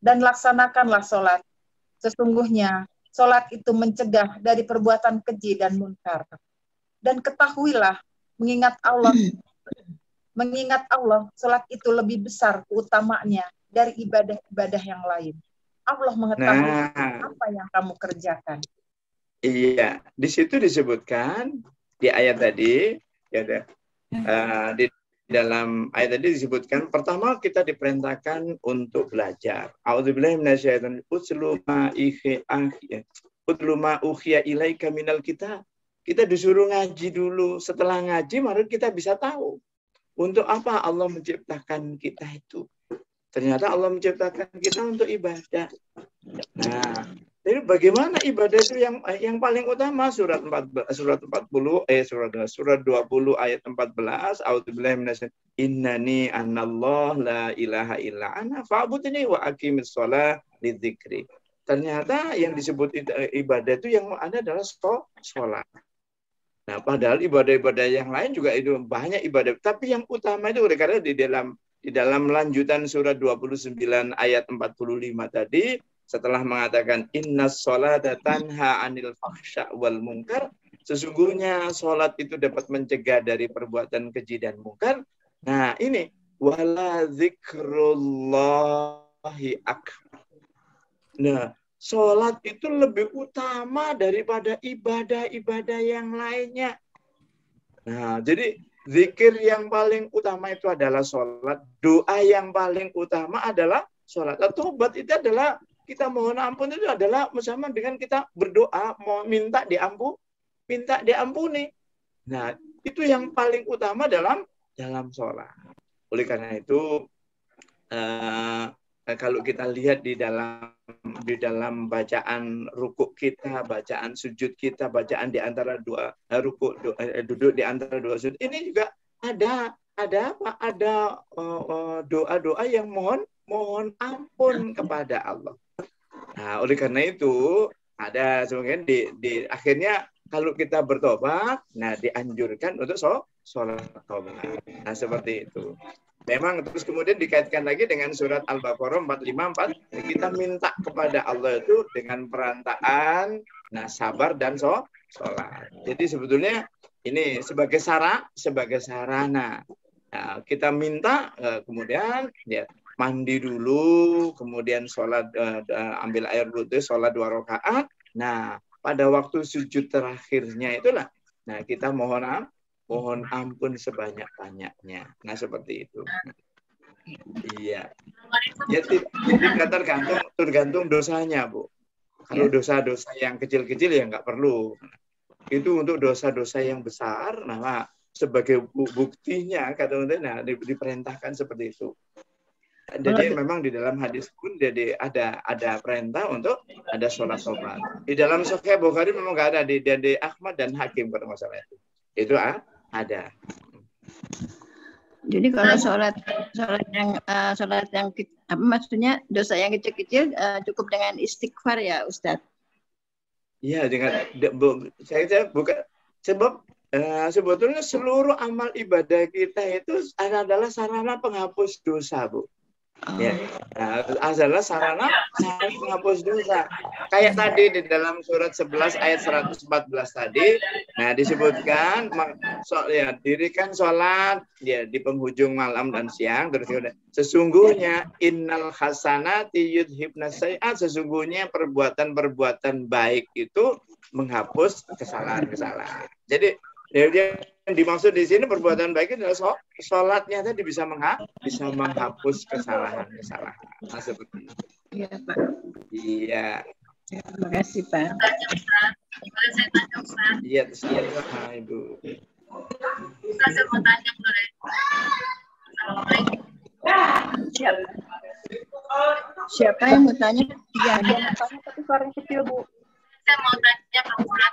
dan laksanakanlah sholat. Sesungguhnya sholat itu mencegah dari perbuatan keji dan munkar. Dan ketahuilah, mengingat Allah, sholat itu lebih besar keutamaannya dari ibadah-ibadah yang lain. Allah mengetahui apa yang kamu kerjakan. Iya, di situ disebutkan di ayat tadi, di dalam ayat tadi disebutkan pertama kita diperintahkan untuk belajar. A'udzubillahi minasyaitonir rajim. Utlu ma uhiya ilaika minal kitab. Kita disuruh ngaji dulu. Setelah ngaji baru kita bisa tahu untuk apa Allah menciptakan kita itu. Ternyata Allah menciptakan kita untuk ibadah. Nah, jadi bagaimana ibadah itu yang paling utama? Surat 20 ayat 14. A'udzubillahi minasyaitonir rajim. Innani anallah la ilaha illa ana fa'budni wa aqimis shalah lidzikri. Ternyata yang disebut ibadah itu yang ada adalah sholat. Nah, padahal ibadah-ibadah yang lain juga itu banyak ibadah. Tapi yang utama itu karena di dalam lanjutan surat 29 ayat 45 tadi, setelah mengatakan innas sholata tanha 'anil fahsya wal munkar, sesungguhnya sholat itu dapat mencegah dari perbuatan keji dan munkar. Nah, ini wala dzikrullahi akbar. Nah, sholat itu lebih utama daripada ibadah-ibadah yang lainnya. Nah, jadi zikir yang paling utama itu adalah sholat. Doa yang paling utama adalah sholat. Tobat itu adalah kita mohon ampun, itu adalah bersama dengan kita berdoa, mau minta diampuni. Nah, itu yang paling utama dalam sholat. Oleh karena itu, kalau kita lihat di dalam bacaan rukuk kita, bacaan sujud kita, bacaan di antara dua rukuk, duduk di antara dua sujud, ini juga ada doa-doa yang mohon ampun kepada Allah. Nah, oleh karena itu ada sebagian di akhirnya kalau kita bertobat, nah dianjurkan untuk sholat tobat. Nah, seperti itu. Memang terus kemudian dikaitkan lagi dengan surat Al-Baqarah 454, kita minta kepada Allah itu dengan perantaraan sabar dan sholat. Jadi sebetulnya ini sebagai sarana. Nah, kita minta kemudian mandi dulu, kemudian sholat, ambil air wudhu, sholat 2 rakaat. Nah, pada waktu sujud terakhirnya itulah, nah kita mohon ampun sebanyak-banyaknya. Nah, seperti itu. Iya. Ya, tergantung dosanya, Bu. Kalau dosa-dosa yang kecil-kecil ya nggak perlu. Itu untuk dosa-dosa yang besar, nah sebagai buktinya kata diperintahkan seperti itu. Jadi memang di dalam hadis pun jadi ada perintah untuk ada sholat tobat. Di dalam Sahih Bukhari memang nggak ada, di Ahmad dan Hakim pada masalah itu. Itu ada. Jadi kalau sholat yang apa maksudnya dosa yang kecil-kecil cukup dengan istighfar ya Ustadz? Iya, saya bukan sebab sebetulnya seluruh amal ibadah kita itu adalah sarana penghapus dosa, Bu. Ya, adalah sarana penghapus dosa. Kayak tadi di dalam surat 11 ayat 114 tadi, nah disebutkan ya dirikan sholat ya di penghujung malam dan siang, terus sesungguhnya innal hasanati yudhibna sayiat, sesungguhnya perbuatan-perbuatan baik itu menghapus kesalahan-kesalahan. Jadi yang dimaksud di sini perbuatan baik itu adalah sholatnya tadi bisa menghapus kesalahan-kesalahan. Nah, seperti itu. Iya, Pak. Iya. Terima kasih, Pak. Boleh saya tanya, Ustaz? Iya, Ibu. Ustaz, saya mau tanya, boleh? Assalamualaikum. Siapa yang mau tanya? Iya, dia mau tanya tapi suaranya kecil, Bu. Saya mau tanya, Pak Ustaz.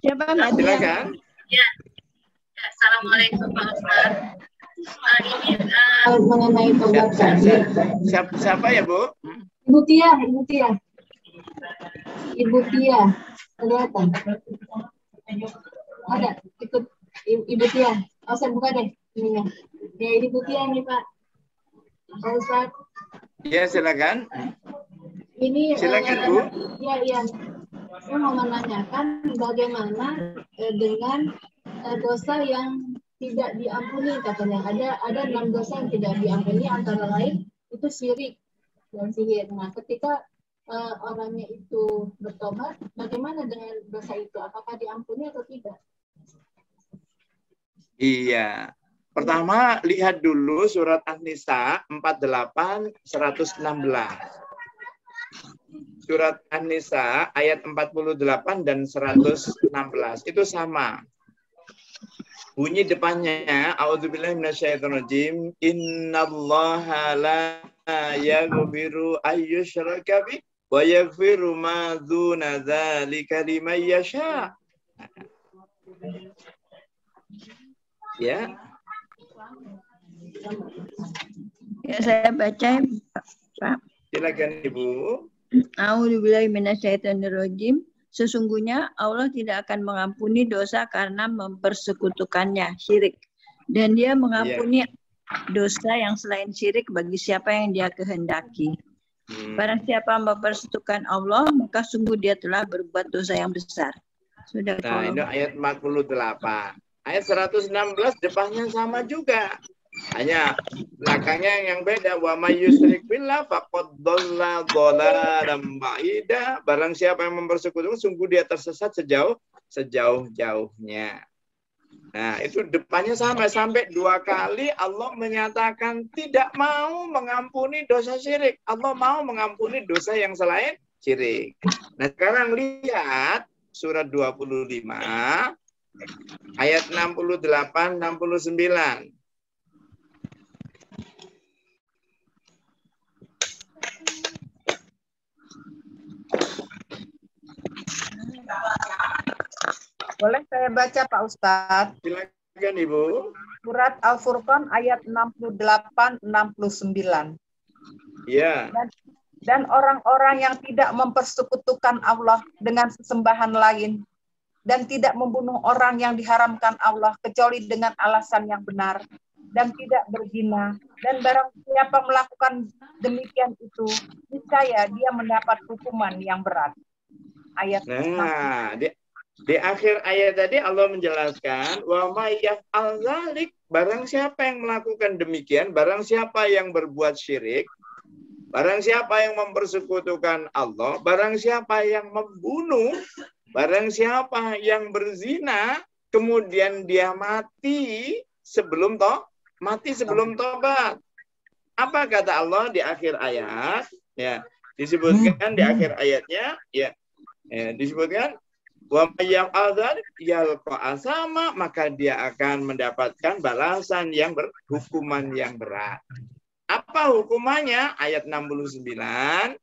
Siapa Mbak Tia? Silakan. Ya. Assalamualaikum, Pak Ustaz. Ini Mengenai tobat tadi. Siapa ya, Bu? Ibu Tia. Kelihatan. Ada, ikut Ibu Tia. Oh, saya buka deh ininya. Ya, Ibu Tia nih, Pak. Pak Ustaz. Ya, silakan. Ini Silakan, Bu. Iya. Saya mau menanyakan bagaimana dengan dosa yang tidak diampuni katanya. Ada 6 dosa yang tidak diampuni, antara lain itu syirik dan sihir. Nah, ketika orangnya itu bertobat, bagaimana dengan dosa itu? Apakah diampuni atau tidak? Iya. Pertama, lihat dulu surat An-Nisa 48 116. Surat An-Nisa ayat 48 dan 116 itu sama. Bunyi depannya a'udzubillahi minasyaitonirrajim, innallaha la yaghfiru ayyushraka bih wa yaghfiru ma dzuna dzalika liman yasha. Ya. Ya, saya baca, Pak. Silakan, Ibu. A'udzubillahi minasyaitonirrajim. Sesungguhnya Allah tidak akan mengampuni dosa karena mempersekutukannya, syirik. Dan Dia mengampuni dosa yang selain syirik bagi siapa yang Dia kehendaki. Barang siapa mempersekutukan Allah, maka sungguh dia telah berbuat dosa yang besar. Sudah. Nah, ini ayat 48. Ayat 116 depannya sama juga. Hanya belakangnya yang beda. Wa may yusyrik billah faqad dhalla dhalalan ba'ida. Barang siapa yang mempersekutukan, sungguh dia tersesat sejauh-jauhnya. Nah, itu depannya sama. Sampai 2 kali Allah menyatakan tidak mau mengampuni dosa syirik. Allah mau mengampuni dosa yang selain syirik. Nah, sekarang lihat surat 25 ayat 68-69. Boleh saya baca, Pak Ustadz? Silakan, Ibu. Surat Al-Furqan ayat 68-69. Iya. Dan orang-orang yang tidak mempersekutukan Allah dengan sesembahan lain dan tidak membunuh orang yang diharamkan Allah kecuali dengan alasan yang benar dan tidak berzina, dan barang siapa melakukan demikian itu, niscaya dia mendapat hukuman yang berat. Ayat. Nah, di akhir ayat tadi Allah menjelaskan wa may yaf'al dzalik, barang siapa yang melakukan demikian, barang siapa yang berbuat syirik, barang siapa yang mempersekutukan Allah, barang siapa yang membunuh, barang siapa yang berzina, kemudian dia mati sebelum tobat. Apa kata Allah di akhir ayat? Ya, disebutkan di akhir ayatnya, disebutkan wa may yaf'al dzalik yalqa asama, maka dia akan mendapatkan balasan yang hukuman yang berat. Apa hukumannya? Ayat 69.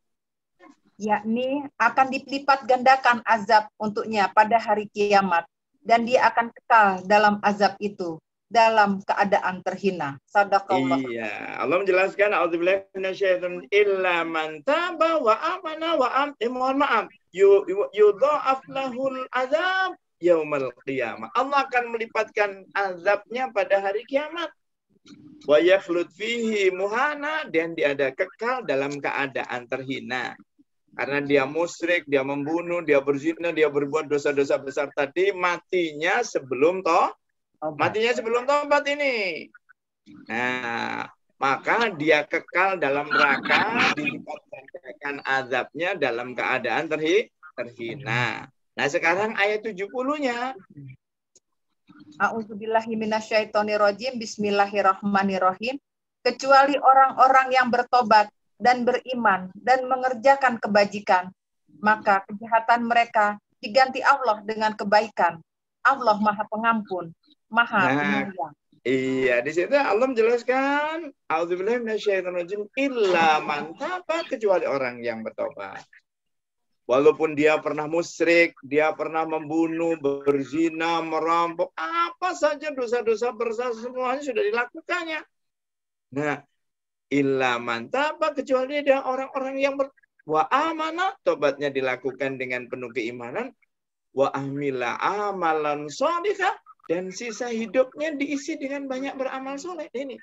Yakni akan dilipat gandakan azab untuknya pada hari kiamat, dan dia akan kekal dalam azab itu, dalam keadaan terhina. Sadaqallah. Iya, Allah menjelaskan auzubillahi minasyaitonir illa man taba wa amana wa mohon maaf. Yudha'af lahul azab yaumal qiyamah. Allah akan melipatkan azabnya pada hari kiamat. Wa yakhlud fihi muhana, dan dia ada kekal dalam keadaan terhina. Karena dia musyrik, dia membunuh, dia berzina, dia berbuat dosa-dosa besar tadi, matinya sebelum tobat ini. Nah, maka dia kekal dalam neraka, dilipatkan azabnya dalam keadaan terhina. Nah, sekarang ayat 70-nya. A'udzubillahi minasyaitonirrajim. Bismillahirrahmanirrahim. Kecuali orang-orang yang bertobat dan beriman dan mengerjakan kebajikan, maka kejahatan mereka diganti Allah dengan kebaikan. Allah Maha Pengampun, Maha Penyayang. Iya, di situ Allah menjelaskan auzubillahi minasyaitonirrajim illa man taba, kecuali orang yang bertobat. Walaupun dia pernah musyrik, dia pernah membunuh, berzina, merampok, apa saja dosa-dosa besar semuanya sudah dilakukannya. Nah, illa man taba, kecuali dia orang-orang yang wa amana, tobatnya dilakukan dengan penuh keimanan, wa amila amalan sholihah, dan sisa hidupnya diisi dengan banyak beramal soleh. Ini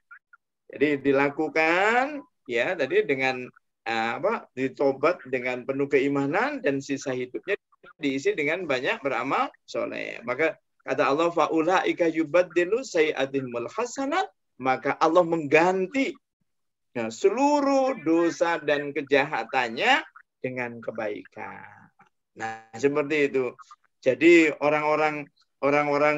jadi dilakukan ya tadi dengan ditobat dengan penuh keimanan, dan sisa hidupnya diisi dengan banyak beramal soleh. Maka kata Allah, faulaika yubaddilu sayi'atihimul hasanat, maka Allah mengganti seluruh dosa dan kejahatannya dengan kebaikan. Nah, seperti itu. Jadi orang-orang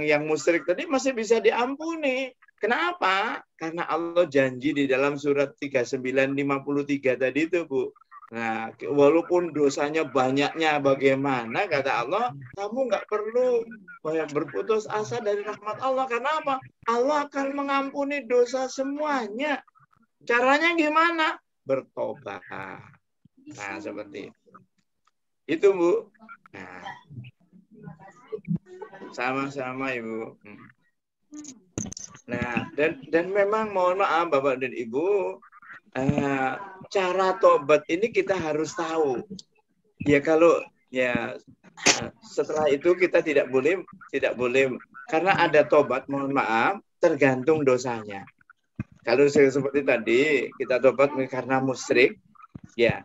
yang musyrik tadi masih bisa diampuni. Kenapa? Karena Allah janji di dalam surat 39:53 tadi itu, Bu. Nah, walaupun dosanya banyaknya bagaimana, kata Allah, kamu nggak perlu berputus asa dari rahmat Allah. Karena apa? Allah akan mengampuni dosa semuanya. Caranya gimana? Bertobat. Nah, seperti itu. Itu, Bu. Nah, sama-sama, Ibu. Nah, dan memang mohon maaf Bapak dan Ibu, cara tobat ini kita harus tahu. Ya kalau ya setelah itu kita tidak boleh karena ada tobat, mohon maaf, tergantung dosanya. Kalau seperti tadi kita tobat karena musyrik, ya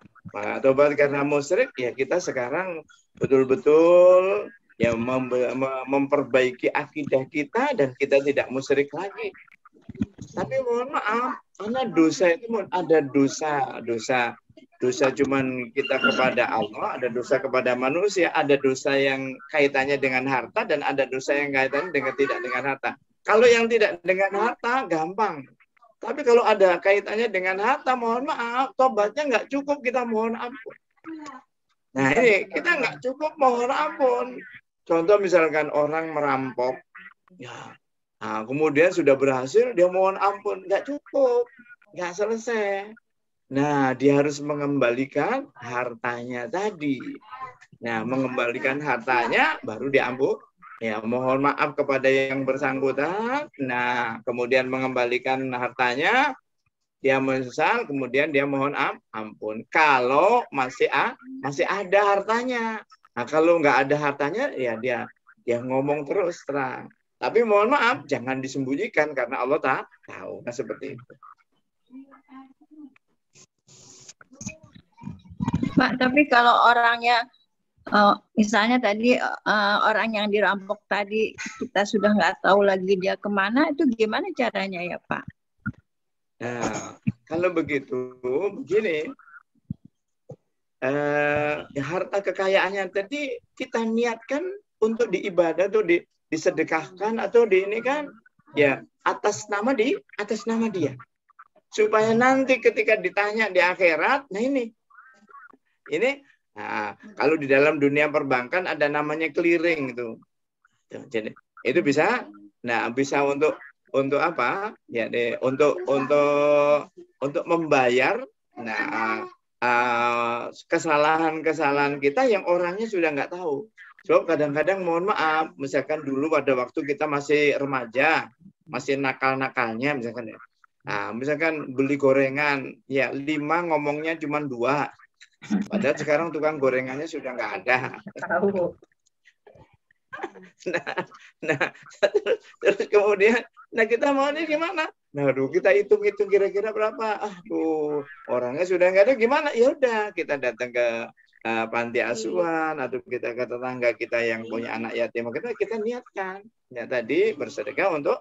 tobat karena musyrik, ya kita sekarang betul-betul ya memperbaiki akidah kita dan kita tidak musyrik lagi. Tapi mohon maaf, karena dosa itu ada dosa cuman kita kepada Allah, ada dosa kepada manusia, ada dosa yang kaitannya dengan harta, dan ada dosa yang kaitannya dengan tidak dengan harta. Kalau yang tidak dengan harta gampang. Tapi kalau ada kaitannya dengan harta, mohon maaf, tobatnya nggak cukup kita mohon ampun. Nah ini kita nggak cukup mohon ampun. Contoh misalkan orang merampok, ya, nah, kemudian sudah berhasil, dia mohon ampun, nggak cukup, nggak selesai. Nah dia harus mengembalikan hartanya tadi. Nah mengembalikan hartanya baru diampun. Ya, mohon maaf kepada yang bersangkutan. Nah, kemudian mengembalikan hartanya, dia menyesal, kemudian dia mohon ampun. Kalau masih ada hartanya. Nah, kalau nggak ada hartanya, ya dia ngomong terus terang. Tapi mohon maaf, jangan disembunyikan karena Allah tahu. Nah, seperti itu. Pak, tapi kalau orangnya misalnya tadi orang yang dirampok tadi kita sudah nggak tahu lagi dia kemana, itu gimana caranya ya Pak? Nah, kalau begitu begini, harta kekayaannya tadi kita niatkan untuk diibadah atau disedekahkan atau ini kan ya atas nama dia, supaya nanti ketika ditanya di akhirat, nah ini. Nah, kalau di dalam dunia perbankan ada namanya clearing itu. Jadi itu bisa untuk apa? Ya, untuk membayar kesalahan-kesalahan kita yang orangnya sudah nggak tahu. So kadang-kadang mohon maaf, misalkan dulu pada waktu kita masih remaja, masih nakal-nakalnya misalkan ya. Nah, misalkan beli gorengan, ya 5 ngomongnya cuma 2. Padahal sekarang tukang gorengannya sudah nggak ada. Tahu. Nah, terus kemudian, kita maunya gimana? Nah, aduh, kita hitung-hitung kira-kira berapa. Aduh, orangnya sudah nggak ada, gimana? Ya udah, kita datang ke panti asuhan atau kita ke tetangga kita yang punya anak yatim, kita niatkan ya tadi bersedekah untuk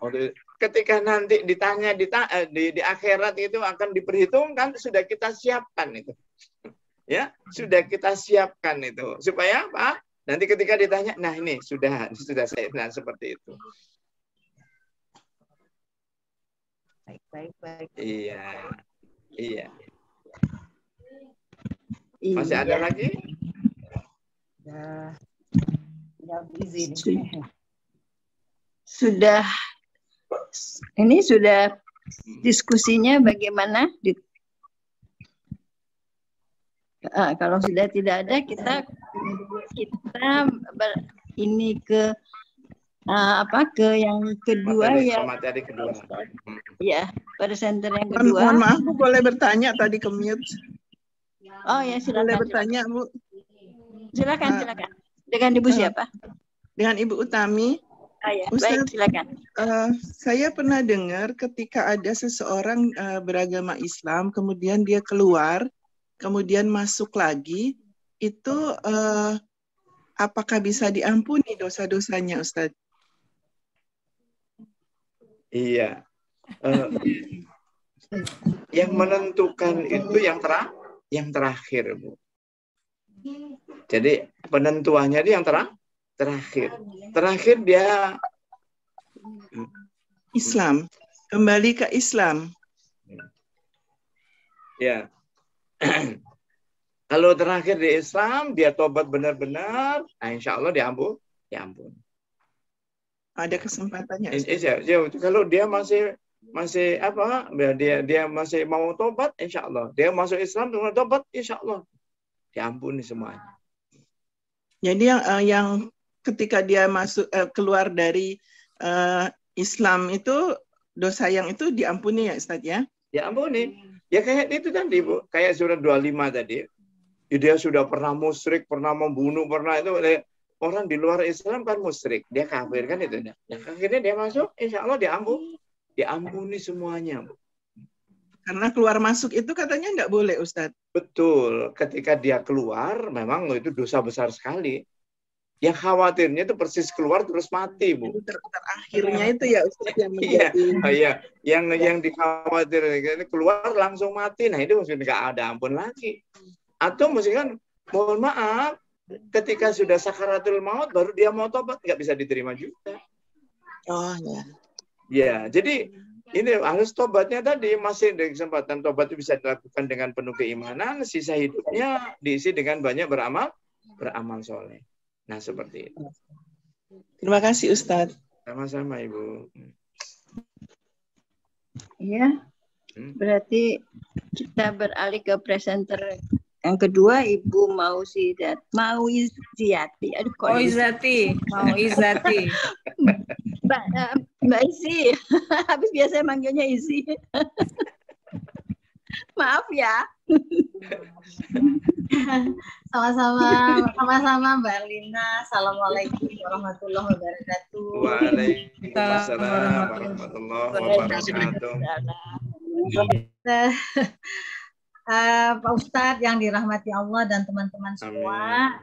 untuk ketika nanti ditanya di akhirat itu akan diperhitungkan, sudah kita siapkan itu. Ya, sudah kita siapkan itu supaya apa? Nanti ketika ditanya, nah ini sudah saya, nah seperti itu. Baik. Iya. Masih ada lagi? Ya, izin. Sudah diskusinya bagaimana? Kalau sudah tidak ada, kita ini ke yang kedua materi kedua. Ya, presenter yang kedua. Mohon maaf, Bu, boleh bertanya tadi ke mute. Oh ya, silakan. Boleh bertanya, Bu? Silakan. Dengan Ibu siapa? Dengan Ibu Utami. Ya, Ustaz, baik, silakan. Saya pernah dengar ketika ada seseorang beragama Islam, kemudian dia keluar, kemudian masuk lagi, itu apakah bisa diampuni dosa-dosanya, Ustaz? Iya. Yang menentukan itu yang terakhir, Bu. Jadi penentuannya itu yang terakhir. Terakhir dia Islam, kembali ke Islam. Ya. Kalau terakhir di Islam, dia tobat benar-benar, insya Allah diampun. Ada kesempatannya. Kalau dia masih dia masih mau tobat, insya Allah. Dia masuk Islam dengan tobat, insya Allah diampuni semuanya. Jadi yang ketika dia keluar dari Islam itu, dosa yang itu diampuni ya Ustaz ya? Diampuni. Ya kayak itu tadi Bu, kayak surat 25 tadi. Dia sudah pernah musyrik, pernah membunuh, pernah itu. Orang di luar Islam kan musyrik, dia kafir kan itu. Nah, akhirnya dia masuk, insya Allah diampuni semuanya. Bu. Karena keluar masuk itu katanya nggak boleh, Ustadz. Betul, ketika dia keluar, memang itu dosa besar sekali. Yang khawatirnya itu persis keluar terus mati, Bu. Akhirnya itu ya Ustadz yang menjadi. Iya. Yang dikhawatirkan keluar langsung mati. Nah itu maksudnya nggak ada ampun lagi. Atau mesti kan, mohon maaf, ketika sudah sakaratul maut baru dia mau tobat, nggak bisa diterima juga. Oh ya. Ya, jadi ini harus tobatnya tadi masih ada kesempatan tobat itu bisa dilakukan dengan penuh keimanan, sisa hidupnya diisi dengan banyak beramal soleh. Nah seperti itu. Terima kasih Ustadz. Sama-sama Ibu. Iya, berarti kita beralih ke presenter yang kedua, Ibu Mauizati. Aduh, Mauizati. Mbak Isi. Habis biasanya manggilnya Isi. Maaf ya. Sama-sama Mbak Lina. Assalamualaikum warahmatullahi wabarakatuh. Waalaikumsalam warahmatullahi wabarakatuh. Pak Ustadz yang dirahmati Allah dan teman-teman semua,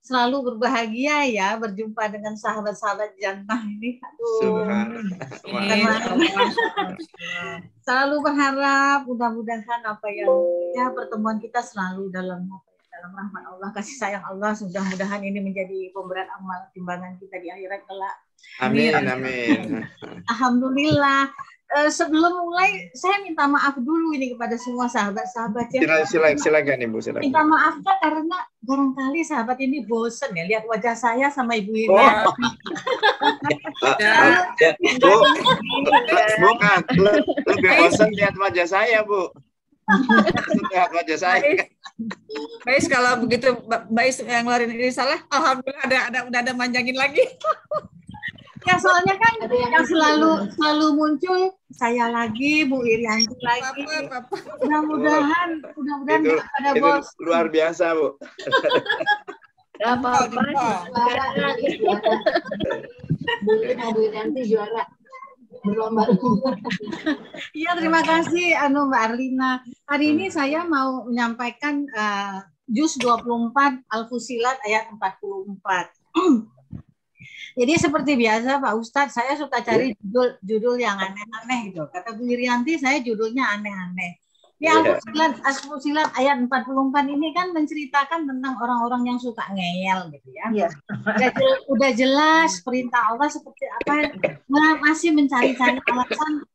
selalu berbahagia ya berjumpa dengan sahabat-sahabat jannah ini. Selalu berharap mudah-mudahan pertemuan kita selalu dalam rahmat Allah, kasih sayang Allah. Mudah-mudahan ini menjadi pemberat amal timbangan kita di akhirat kelak. Amin. Alhamdulillah. Sebelum mulai, saya minta maaf dulu ini kepada semua sahabat-sahabat ya. Silakan Ibu, silakan. Minta maaf karena barangkali sahabat ini bosen ya lihat wajah saya sama Ibu ini. Bukan, lebih bosen lihat wajah saya, Bu. Lihat wajah saya. Baik, kalau begitu Baik yang ngeluarin ini salah, alhamdulillah udah ada manjangin lagi. Ya soalnya kan Ada yang yang selalu muncul saya lagi, Bu Irianti lagi. Mudah-mudahan Itu nggak ada itu bos. luar biasa, Bu. Gak apa-apa. juara ini juara. Bu Irianti juara. Berlomba-lomba. Iya, terima kasih Mbak Arlina. Hari ini saya mau menyampaikan juz 24 Al-Fusilat ayat 44. Jadi seperti biasa Pak Ustadz, saya suka cari judul yang aneh-aneh gitu. Kata Bu Irianti, saya judulnya aneh-aneh. Ini Al-Fusilat ayat 44 ini kan menceritakan tentang orang-orang yang suka ngeyel gitu ya. Iya. Udah jelas perintah Allah seperti apa, masih mencari-cari alasan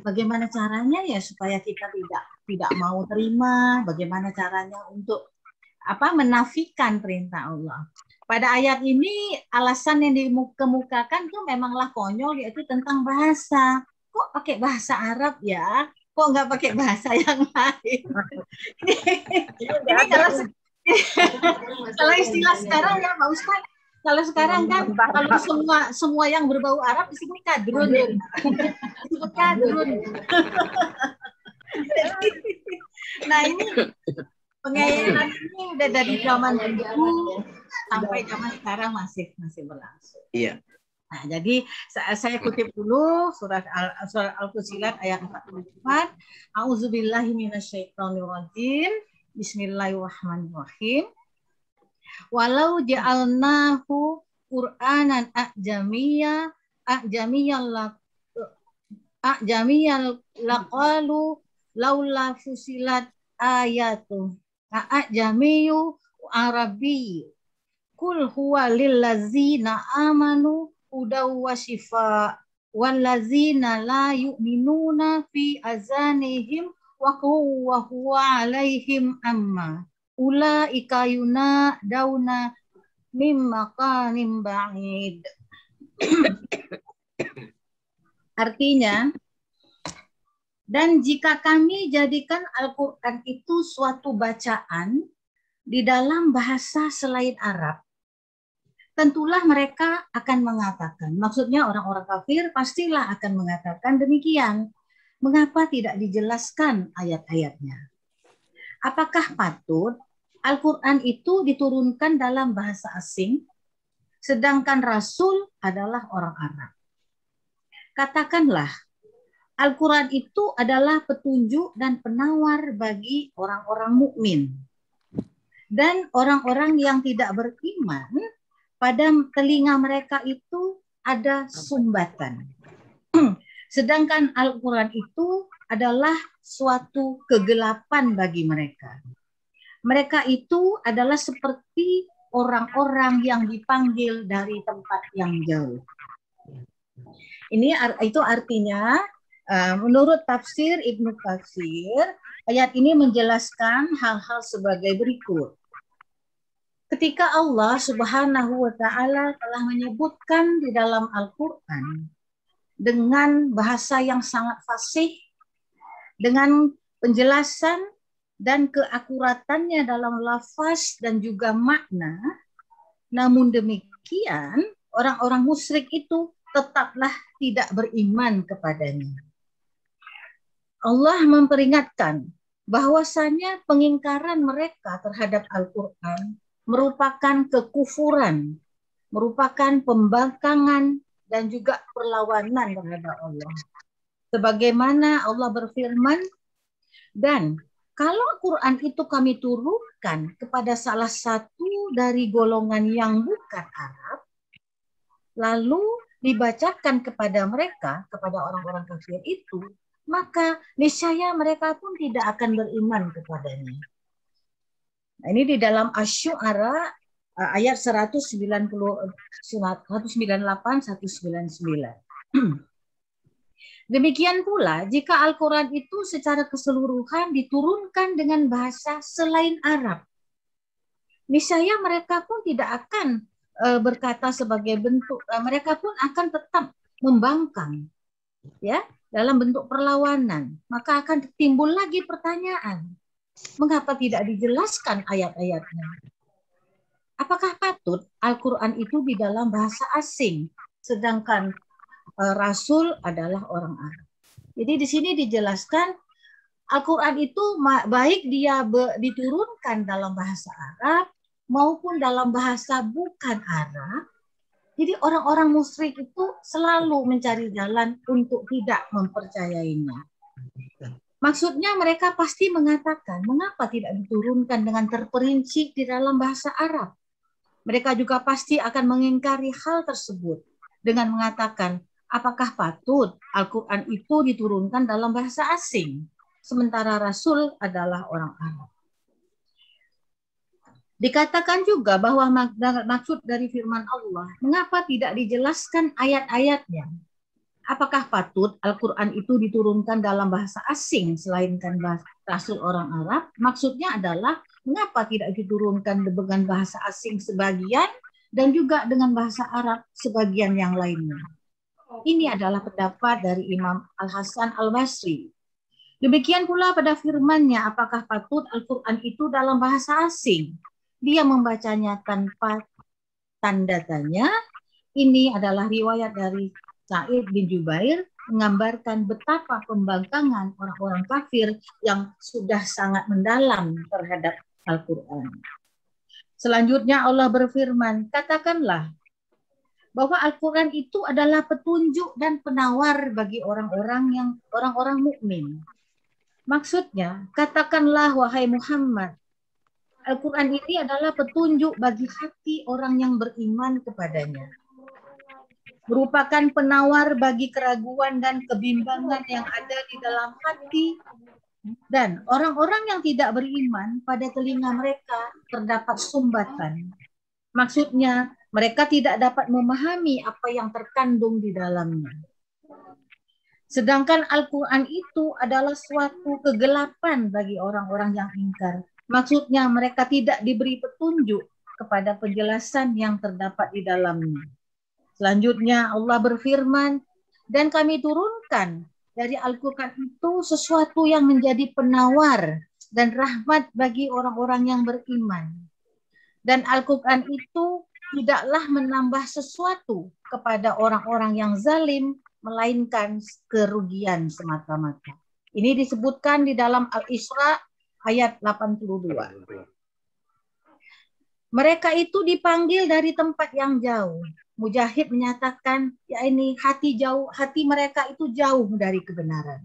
bagaimana caranya ya supaya kita tidak mau terima, bagaimana caranya untuk menafikan perintah Allah. Pada ayat ini alasan yang dikemukakan tuh memanglah konyol, yaitu tentang bahasa. Kok pakai bahasa Arab ya? Kok nggak pakai bahasa yang lain? Ini kalau istilah sekarang ya Pak Ustadz, kalau sekarang kan kalau semua yang berbau Arab disebut kadrun. Disebut kadrun. Nah ini pengeyalan ini udah dari zaman dulu sampai zaman sekarang masih berlangsung. Iya. Nah, jadi saya kutip dulu surah Al-Fusilat ayat 44. A'udzubillahi minasyaitonirrajim. Bismillahirrahmanirrahim. Walau ja'alnahu Qur'anan a'jamiyal laqalu laula fusilat ayatu a'jamiyu arabiyyu kul huwa lillazina amanu hudaw wa shifa wallazina la yu'minuna fi azanihim wa huwa alaihim amma ulaika yunadawna mim maqamin ba'id. Artinya, dan jika kami jadikan Al-Quran itu suatu bacaan di dalam bahasa selain Arab, tentulah mereka akan mengatakan, maksudnya orang-orang kafir pastilah akan mengatakan demikian. Mengapa tidak dijelaskan ayat-ayatnya? Apakah patut Al-Quran itu diturunkan dalam bahasa asing, sedangkan Rasul adalah orang Arab? Katakanlah, Al-Quran itu adalah petunjuk dan penawar bagi orang-orang mukmin. Dan orang-orang yang tidak beriman, pada telinga mereka itu ada sumbatan. Sedangkan Al-Quran itu adalah suatu kegelapan bagi mereka. Mereka itu adalah seperti orang-orang yang dipanggil dari tempat yang jauh. Itu artinya, menurut tafsir Ibnu Katsir, ayat ini menjelaskan hal-hal sebagai berikut. Ketika Allah Subhanahu wa Ta'ala telah menyebutkan di dalam Al-Quran dengan bahasa yang sangat fasih, dengan penjelasan dan keakuratannya dalam lafaz dan juga makna, namun demikian orang-orang musyrik itu tetaplah tidak beriman kepadanya. Allah memperingatkan bahwasanya pengingkaran mereka terhadap Al-Quran merupakan kekufuran, merupakan pembangkangan dan juga perlawanan terhadap Allah. Sebagaimana Allah berfirman, dan kalau Quran itu kami turunkan kepada salah satu dari golongan yang bukan Arab, lalu dibacakan kepada mereka, kepada orang-orang kafir itu, maka niscaya mereka pun tidak akan beriman kepadanya. Nah, ini di dalam Asy-Syu'ara ayat 198 199. Demikian pula jika Al-Quran itu secara keseluruhan diturunkan dengan bahasa selain Arab, niscaya mereka pun tidak akan berkata sebagai bentuk, mereka pun akan tetap membangkang, ya, dalam bentuk perlawanan. Maka akan timbul lagi pertanyaan, mengapa tidak dijelaskan ayat-ayatnya? Apakah patut Al-Quran itu di dalam bahasa asing, sedangkan Rasul adalah orang Arab. Jadi di sini dijelaskan Al-Quran itu baik dia diturunkan dalam bahasa Arab maupun dalam bahasa bukan Arab. Jadi orang-orang musyrik itu selalu mencari jalan untuk tidak mempercayainya. Maksudnya mereka pasti mengatakan, mengapa tidak diturunkan dengan terperinci di dalam bahasa Arab? Mereka juga pasti akan mengingkari hal tersebut dengan mengatakan, apakah patut Al-Quran itu diturunkan dalam bahasa asing, sementara Rasul adalah orang Arab. Dikatakan juga bahwa maksud dari firman Allah, mengapa tidak dijelaskan ayat-ayatnya? Apakah patut Al-Quran itu diturunkan dalam bahasa asing selainkan Rasul orang Arab? Maksudnya adalah mengapa tidak diturunkan dengan bahasa asing sebagian dan juga dengan bahasa Arab sebagian yang lainnya. Ini adalah pendapat dari Imam Al-Hasan Al-Basri. Demikian pula pada firman-Nya, apakah patut Al-Quran itu dalam bahasa asing? Dia membacanya tanpa tanda tanya. Ini adalah riwayat dari Sa'id bin Jubair menggambarkan betapa pembangkangan orang-orang kafir yang sudah sangat mendalam terhadap Al-Quran. Selanjutnya Allah berfirman, katakanlah bahwa Al-Quran itu adalah petunjuk dan penawar bagi orang-orang mukmin. Maksudnya, katakanlah wahai Muhammad, Al-Quran ini adalah petunjuk bagi hati orang yang beriman kepadanya. Merupakan penawar bagi keraguan dan kebimbangan yang ada di dalam hati. Dan orang-orang yang tidak beriman, pada telinga mereka terdapat sumbatan. Maksudnya, mereka tidak dapat memahami apa yang terkandung di dalamnya. Sedangkan Al-Quran itu adalah suatu kegelapan bagi orang-orang yang ingkar. Maksudnya mereka tidak diberi petunjuk kepada penjelasan yang terdapat di dalamnya. Selanjutnya Allah berfirman, dan kami turunkan dari Al-Quran itu sesuatu yang menjadi penawar dan rahmat bagi orang-orang yang beriman. Dan Al-Quran itu tidaklah menambah sesuatu kepada orang-orang yang zalim, melainkan kerugian semata-mata. Ini disebutkan di dalam Al-Isra ayat 82. Mereka itu dipanggil dari tempat yang jauh. Mujahid menyatakan, ya ini hati mereka itu jauh dari kebenaran.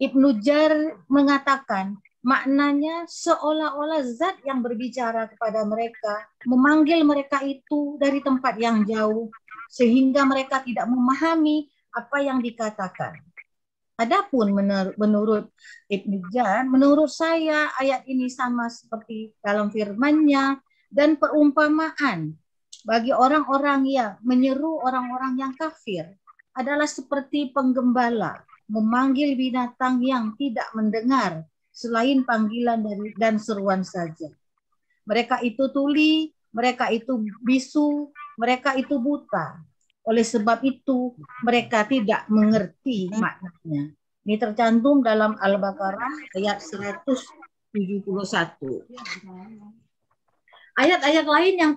Ibnu Jar mengatakan, maknanya seolah-olah zat yang berbicara kepada mereka, memanggil mereka itu dari tempat yang jauh, sehingga mereka tidak memahami apa yang dikatakan. Adapun menurut Ibnu Jar, menurut saya ayat ini sama seperti dalam firman-Nya dan perumpamaan bagi orang-orang yang menyeru orang-orang yang kafir adalah seperti penggembala memanggil binatang yang tidak mendengar selain panggilan dan seruan saja. Mereka itu tuli, mereka itu bisu, mereka itu buta. Oleh sebab itu, mereka tidak mengerti maknanya. Ini tercantum dalam Al-Baqarah ayat 171. Ayat-ayat lain yang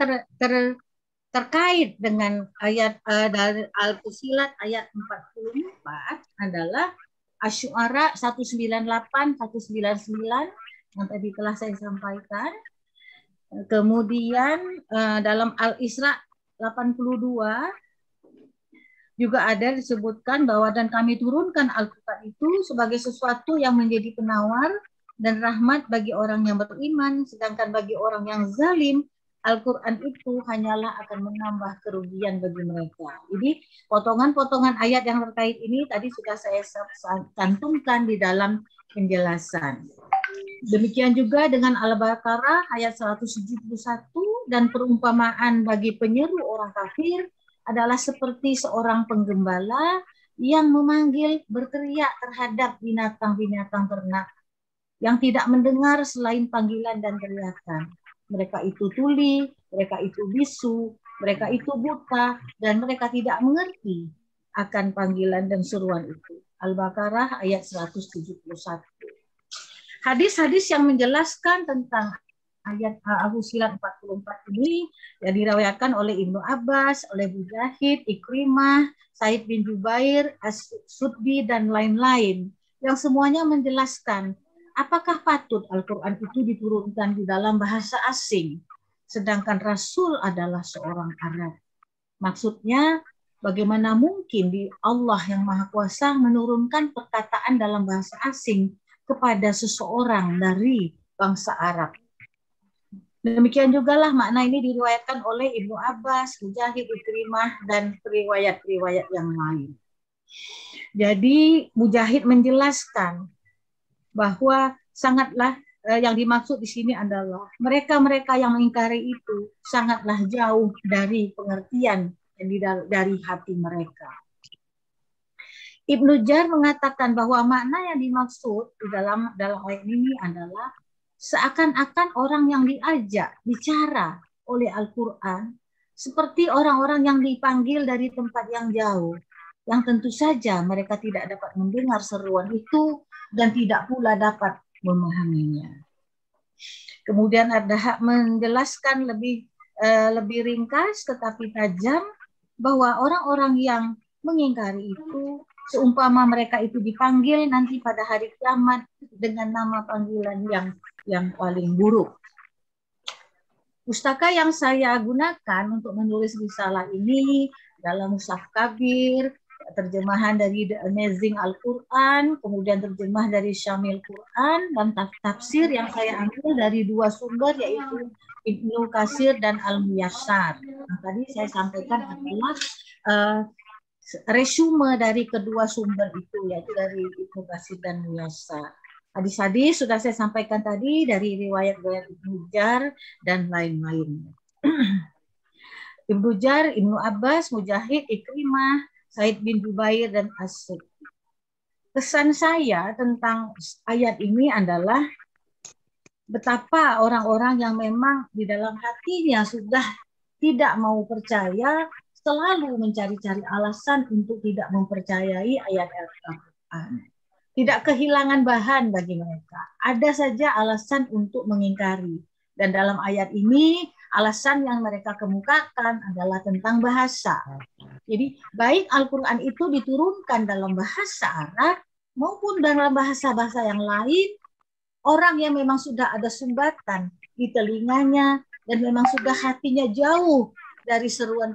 terkait dengan ayat dari Al-Fusilat ayat 44 adalah Asy-Syu'ara 198, 199 yang tadi telah saya sampaikan. Kemudian dalam Al-Isra 82 juga ada disebutkan bahwa dan kami turunkan Al-Quran itu sebagai sesuatu yang menjadi penawar dan rahmat bagi orang yang beriman, sedangkan bagi orang yang zalim, Al-Quran itu hanyalah akan menambah kerugian bagi mereka. Jadi potongan-potongan ayat yang terkait ini tadi sudah saya cantumkan di dalam penjelasan. Demikian juga dengan Al-Baqarah ayat 171 dan perumpamaan bagi penyeru orang kafir adalah seperti seorang penggembala yang memanggil berteriak terhadap binatang-binatang ternak yang tidak mendengar selain panggilan dan teriakan. Mereka itu tuli, mereka itu bisu, mereka itu buta, dan mereka tidak mengerti akan panggilan dan seruan itu. Al-Baqarah ayat 171. Hadis-hadis yang menjelaskan tentang ayat Al-Fussilat 44 ini yang diriwayatkan oleh Ibnu Abbas, oleh Mujahid, Ikrimah, Said bin Jubair, As-Suddi, dan lain-lain. Yang semuanya menjelaskan apakah patut Al-Quran itu diturunkan di dalam bahasa asing, sedangkan Rasul adalah seorang Arab. Maksudnya, bagaimana mungkin di Allah yang Maha Kuasa menurunkan perkataan dalam bahasa asing kepada seseorang dari bangsa Arab. Demikian jugalah makna ini diriwayatkan oleh Ibnu Abbas, Mujahid, Ikrimah, dan riwayat-riwayat yang lain. Jadi Mujahid menjelaskan bahwa sangatlah yang dimaksud di sini adalah mereka-mereka yang mengingkari itu sangatlah jauh dari pengertian dari hati mereka. Ibnu Jar mengatakan bahwa makna yang dimaksud di dalam ayat ini adalah seakan-akan orang yang diajak bicara oleh Al-Quran seperti orang-orang yang dipanggil dari tempat yang jauh, yang tentu saja mereka tidak dapat mendengar seruan itu dan tidak pula dapat memahaminya. Kemudian ada menjelaskan lebih ringkas tetapi tajam bahwa orang-orang yang mengingkari itu seumpama mereka itu dipanggil nanti pada hari kiamat dengan nama panggilan yang paling buruk. Pustaka yang saya gunakan untuk menulis risalah ini dalam Mushaf Kabir, terjemahan dari The Amazing Al-Quran, kemudian terjemah dari Syamil Quran, dan tafsir yang saya ambil dari dua sumber yaitu Ibnu Katsir dan Al-Muyassar. Yang tadi saya sampaikan adalah resume dari kedua sumber itu, yaitu dari Ibnu Katsir dan Muyassar. Hadis-hadis sudah saya sampaikan tadi dari riwayat-riwayat Ibnu Jar dan lain-lain. Ibnu Jar, Ibnu Abbas, Mujahid, Ikrimah, Said bin Jubair, dan As-Suddi. Kesan saya tentang ayat ini adalah betapa orang-orang yang memang di dalam hatinya sudah tidak mau percaya selalu mencari-cari alasan untuk tidak mempercayai ayat Al-Quran. Tidak kehilangan bahan bagi mereka. Ada saja alasan untuk mengingkari. Dan dalam ayat ini, alasan yang mereka kemukakan adalah tentang bahasa. Jadi, baik Al-Quran itu diturunkan dalam bahasa Arab maupun dalam bahasa-bahasa yang lain, orang yang memang sudah ada sumbatan di telinganya dan memang sudah hatinya jauh dari seruan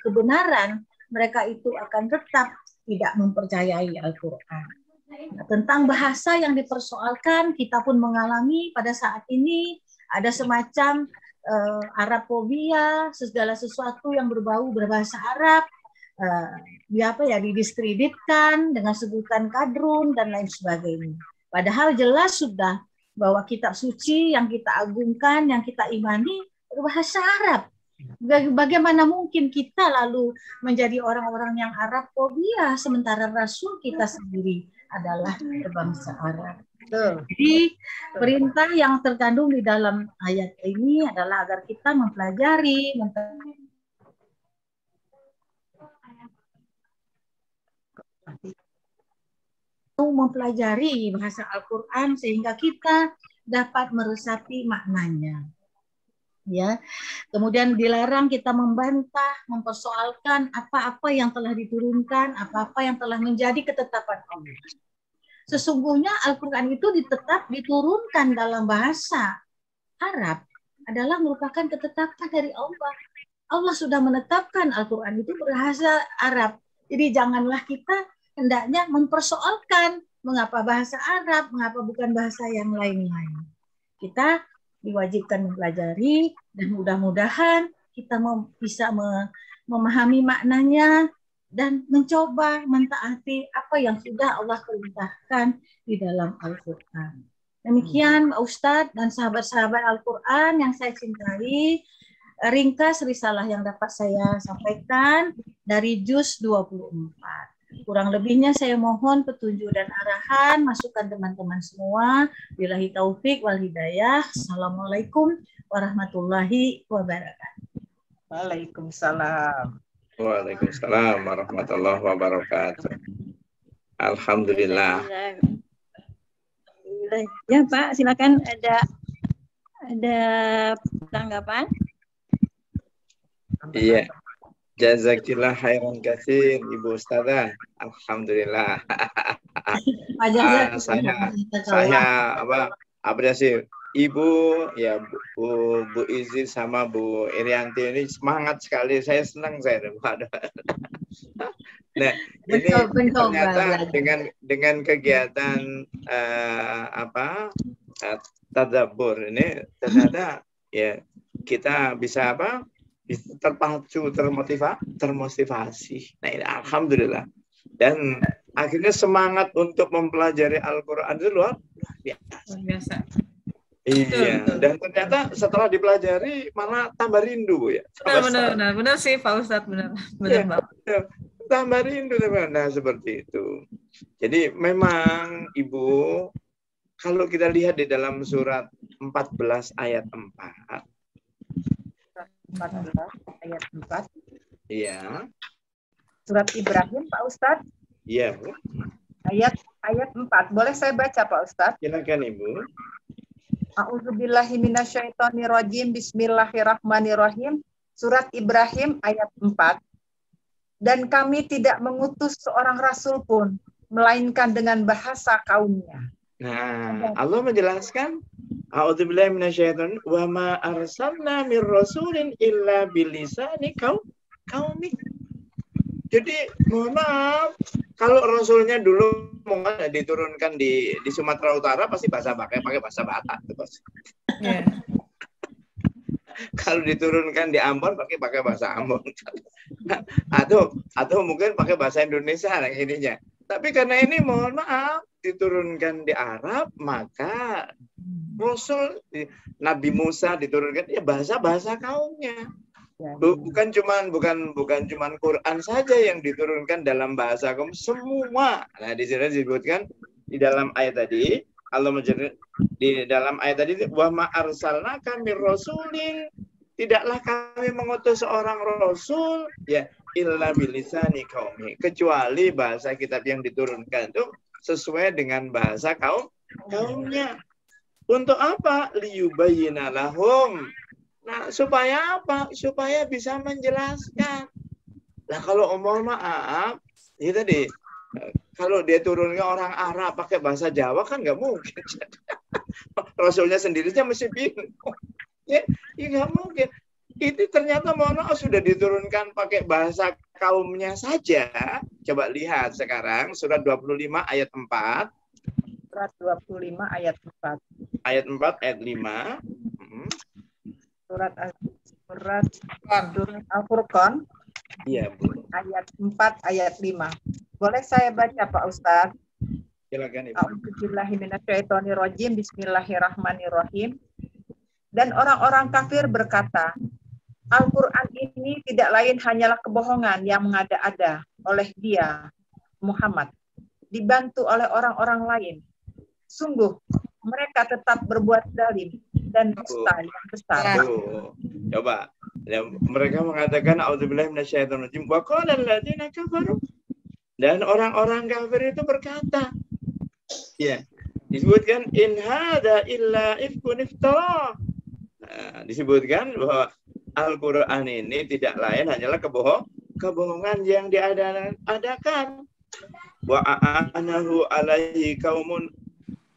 kebenaran, mereka itu akan tetap tidak mempercayai Al-Quran. Nah, tentang bahasa yang dipersoalkan, kita pun mengalami pada saat ini ada semacam Arabfobia, segala sesuatu yang berbahasa Arab, didiskreditkan dengan sebutan kadrun dan lain sebagainya. Padahal jelas sudah bahwa kitab suci yang kita agungkan, yang kita imani berbahasa Arab. Bagaimana mungkin kita lalu menjadi orang-orang yang Arabfobia sementara Rasul kita sendiri adalah berbangsa Arab. Jadi perintah yang terkandung di dalam ayat ini adalah agar kita mempelajari, mempelajari bahasa Al-Quran sehingga kita dapat meresapi maknanya. Ya, kemudian dilarang kita membantah, mempersoalkan apa-apa yang telah diturunkan, apa-apa yang telah menjadi ketetapan Allah. Sesungguhnya Al-Quran itu diturunkan dalam bahasa Arab adalah merupakan ketetapan dari Allah. Allah sudah menetapkan Al-Quran itu berbahasa Arab. Jadi janganlah kita hendaknya mempersoalkan mengapa bahasa Arab, mengapa bukan bahasa yang lain-lain. Kita diwajibkan mempelajari dan mudah-mudahan kita bisa memahami maknanya dan mencoba mentaati apa yang sudah Allah perintahkan di dalam Al-Quran. Demikian Pak Ustadz dan sahabat-sahabat Al-Quran yang saya cintai, ringkas risalah yang dapat saya sampaikan dari juz 24. Kurang lebihnya saya mohon petunjuk dan arahan, masukan teman-teman semua. Billahi taufik wal hidayah. Assalamualaikum warahmatullahi wabarakatuh. Waalaikumsalam. Waalaikumsalam warahmatullahi wabarakatuh. Alhamdulillah. Ya Pak, silakan ada Ada tanggapan? Iya. Jazakillah khairan katsir Ibu Ustazah. Alhamdulillah. Saya apresiasi Ibu ya Bu Izi sama Bu Irianti ini semangat sekali. Saya senang saya. Nah, ini ternyata dengan kegiatan tadabbur ini ternyata ya kita bisa terpacu, termotivasi. Nah, ini alhamdulillah. Dan akhirnya semangat untuk mempelajari Al-Qur'an itu luar biasa. Iya, dan ternyata setelah dipelajari malah tambah rindu, Bu ya. Benar sih Pak Ustadz, benar Pak. Tambah rindu, nah seperti itu. Jadi memang Ibu, kalau kita lihat di dalam surat 14 ayat 4. 14 ayat 4. Iya. Surat Ibrahim, Pak Ustadz. Iya, Bu. Ayat 4. Boleh saya baca, Pak Ustadz? Silakan, Ibu. A'udzubillahi minasyaitonirrajim. Bismillahirrahmanirrahim. Surat Ibrahim ayat 4. Dan kami tidak mengutus seorang rasul pun, melainkan dengan bahasa kaumnya. Nah, Allah menjelaskan, A'udzubillahi minasyaitonir wa ma arsalna mir rasulin illa bilisani qaumi. Jadi, mohon maaf, kalau rasulnya dulu mungkin diturunkan di Sumatera Utara pasti pakai bahasa Batak. Yeah. Kalau diturunkan di Ambon pakai bahasa Ambon. atau mungkin pakai bahasa Indonesia ininya. Tapi karena ini mohon maaf diturunkan di Arab, maka Rasul Nabi Musa diturunkan ya bahasa kaumnya. Bukan cuman Quran saja yang diturunkan dalam bahasa kaum, semua. Nah, di sini disebutkan di dalam ayat tadi, Allah menjelaskan di dalam ayat tadi, wa ma arsalnaka mir rasulin, tidaklah kami mengutus seorang rasul ya illa bilisani qaumi, kecuali bahasa kitab yang diturunkan itu sesuai dengan bahasa kaumnya. Untuk apa? Liyubayyina lahum. Nah, supaya apa? Supaya bisa menjelaskan. Nah, kalau mohon maaf, ini tadi kalau dia turunnya orang Arab pakai bahasa Jawa kan nggak mungkin. Rasulnya sendiri aja mesti bingung. Ya nggak mungkin. Itu ternyata mohon maaf sudah diturunkan pakai bahasa kaumnya saja. Coba lihat sekarang surat 25 ayat 4. Surat 25 ayat 4. Ayat 4 ayat 5. Surat Al-Furqan. Iya, Bu. Ayat 4 ayat 5. Boleh saya baca, Pak Ustadz? Silakan, Ibu. A'udzubillahi minasyaitonirrajim. Bismillahirrahmanirrahim. Dan orang-orang kafir berkata, Al-Quran ini tidak lain hanyalah kebohongan yang mengada-ada oleh dia, Muhammad, dibantu oleh orang-orang lain. Sungguh, mereka tetap berbuat zalim dan dusta yang besar. Coba, ya, mereka mengatakan, A'udzubillahi minasyaitonirrajim. Wa qala alladziina kafaru. Dan orang-orang kafir itu berkata, ya, disebutkan in hada illa ifkun iftara. Nah, disebutkan bahwa Al-Qur'an ini tidak lain hanyalah kebohongan yang diadakan. Wa a'anahu alaihi qaumun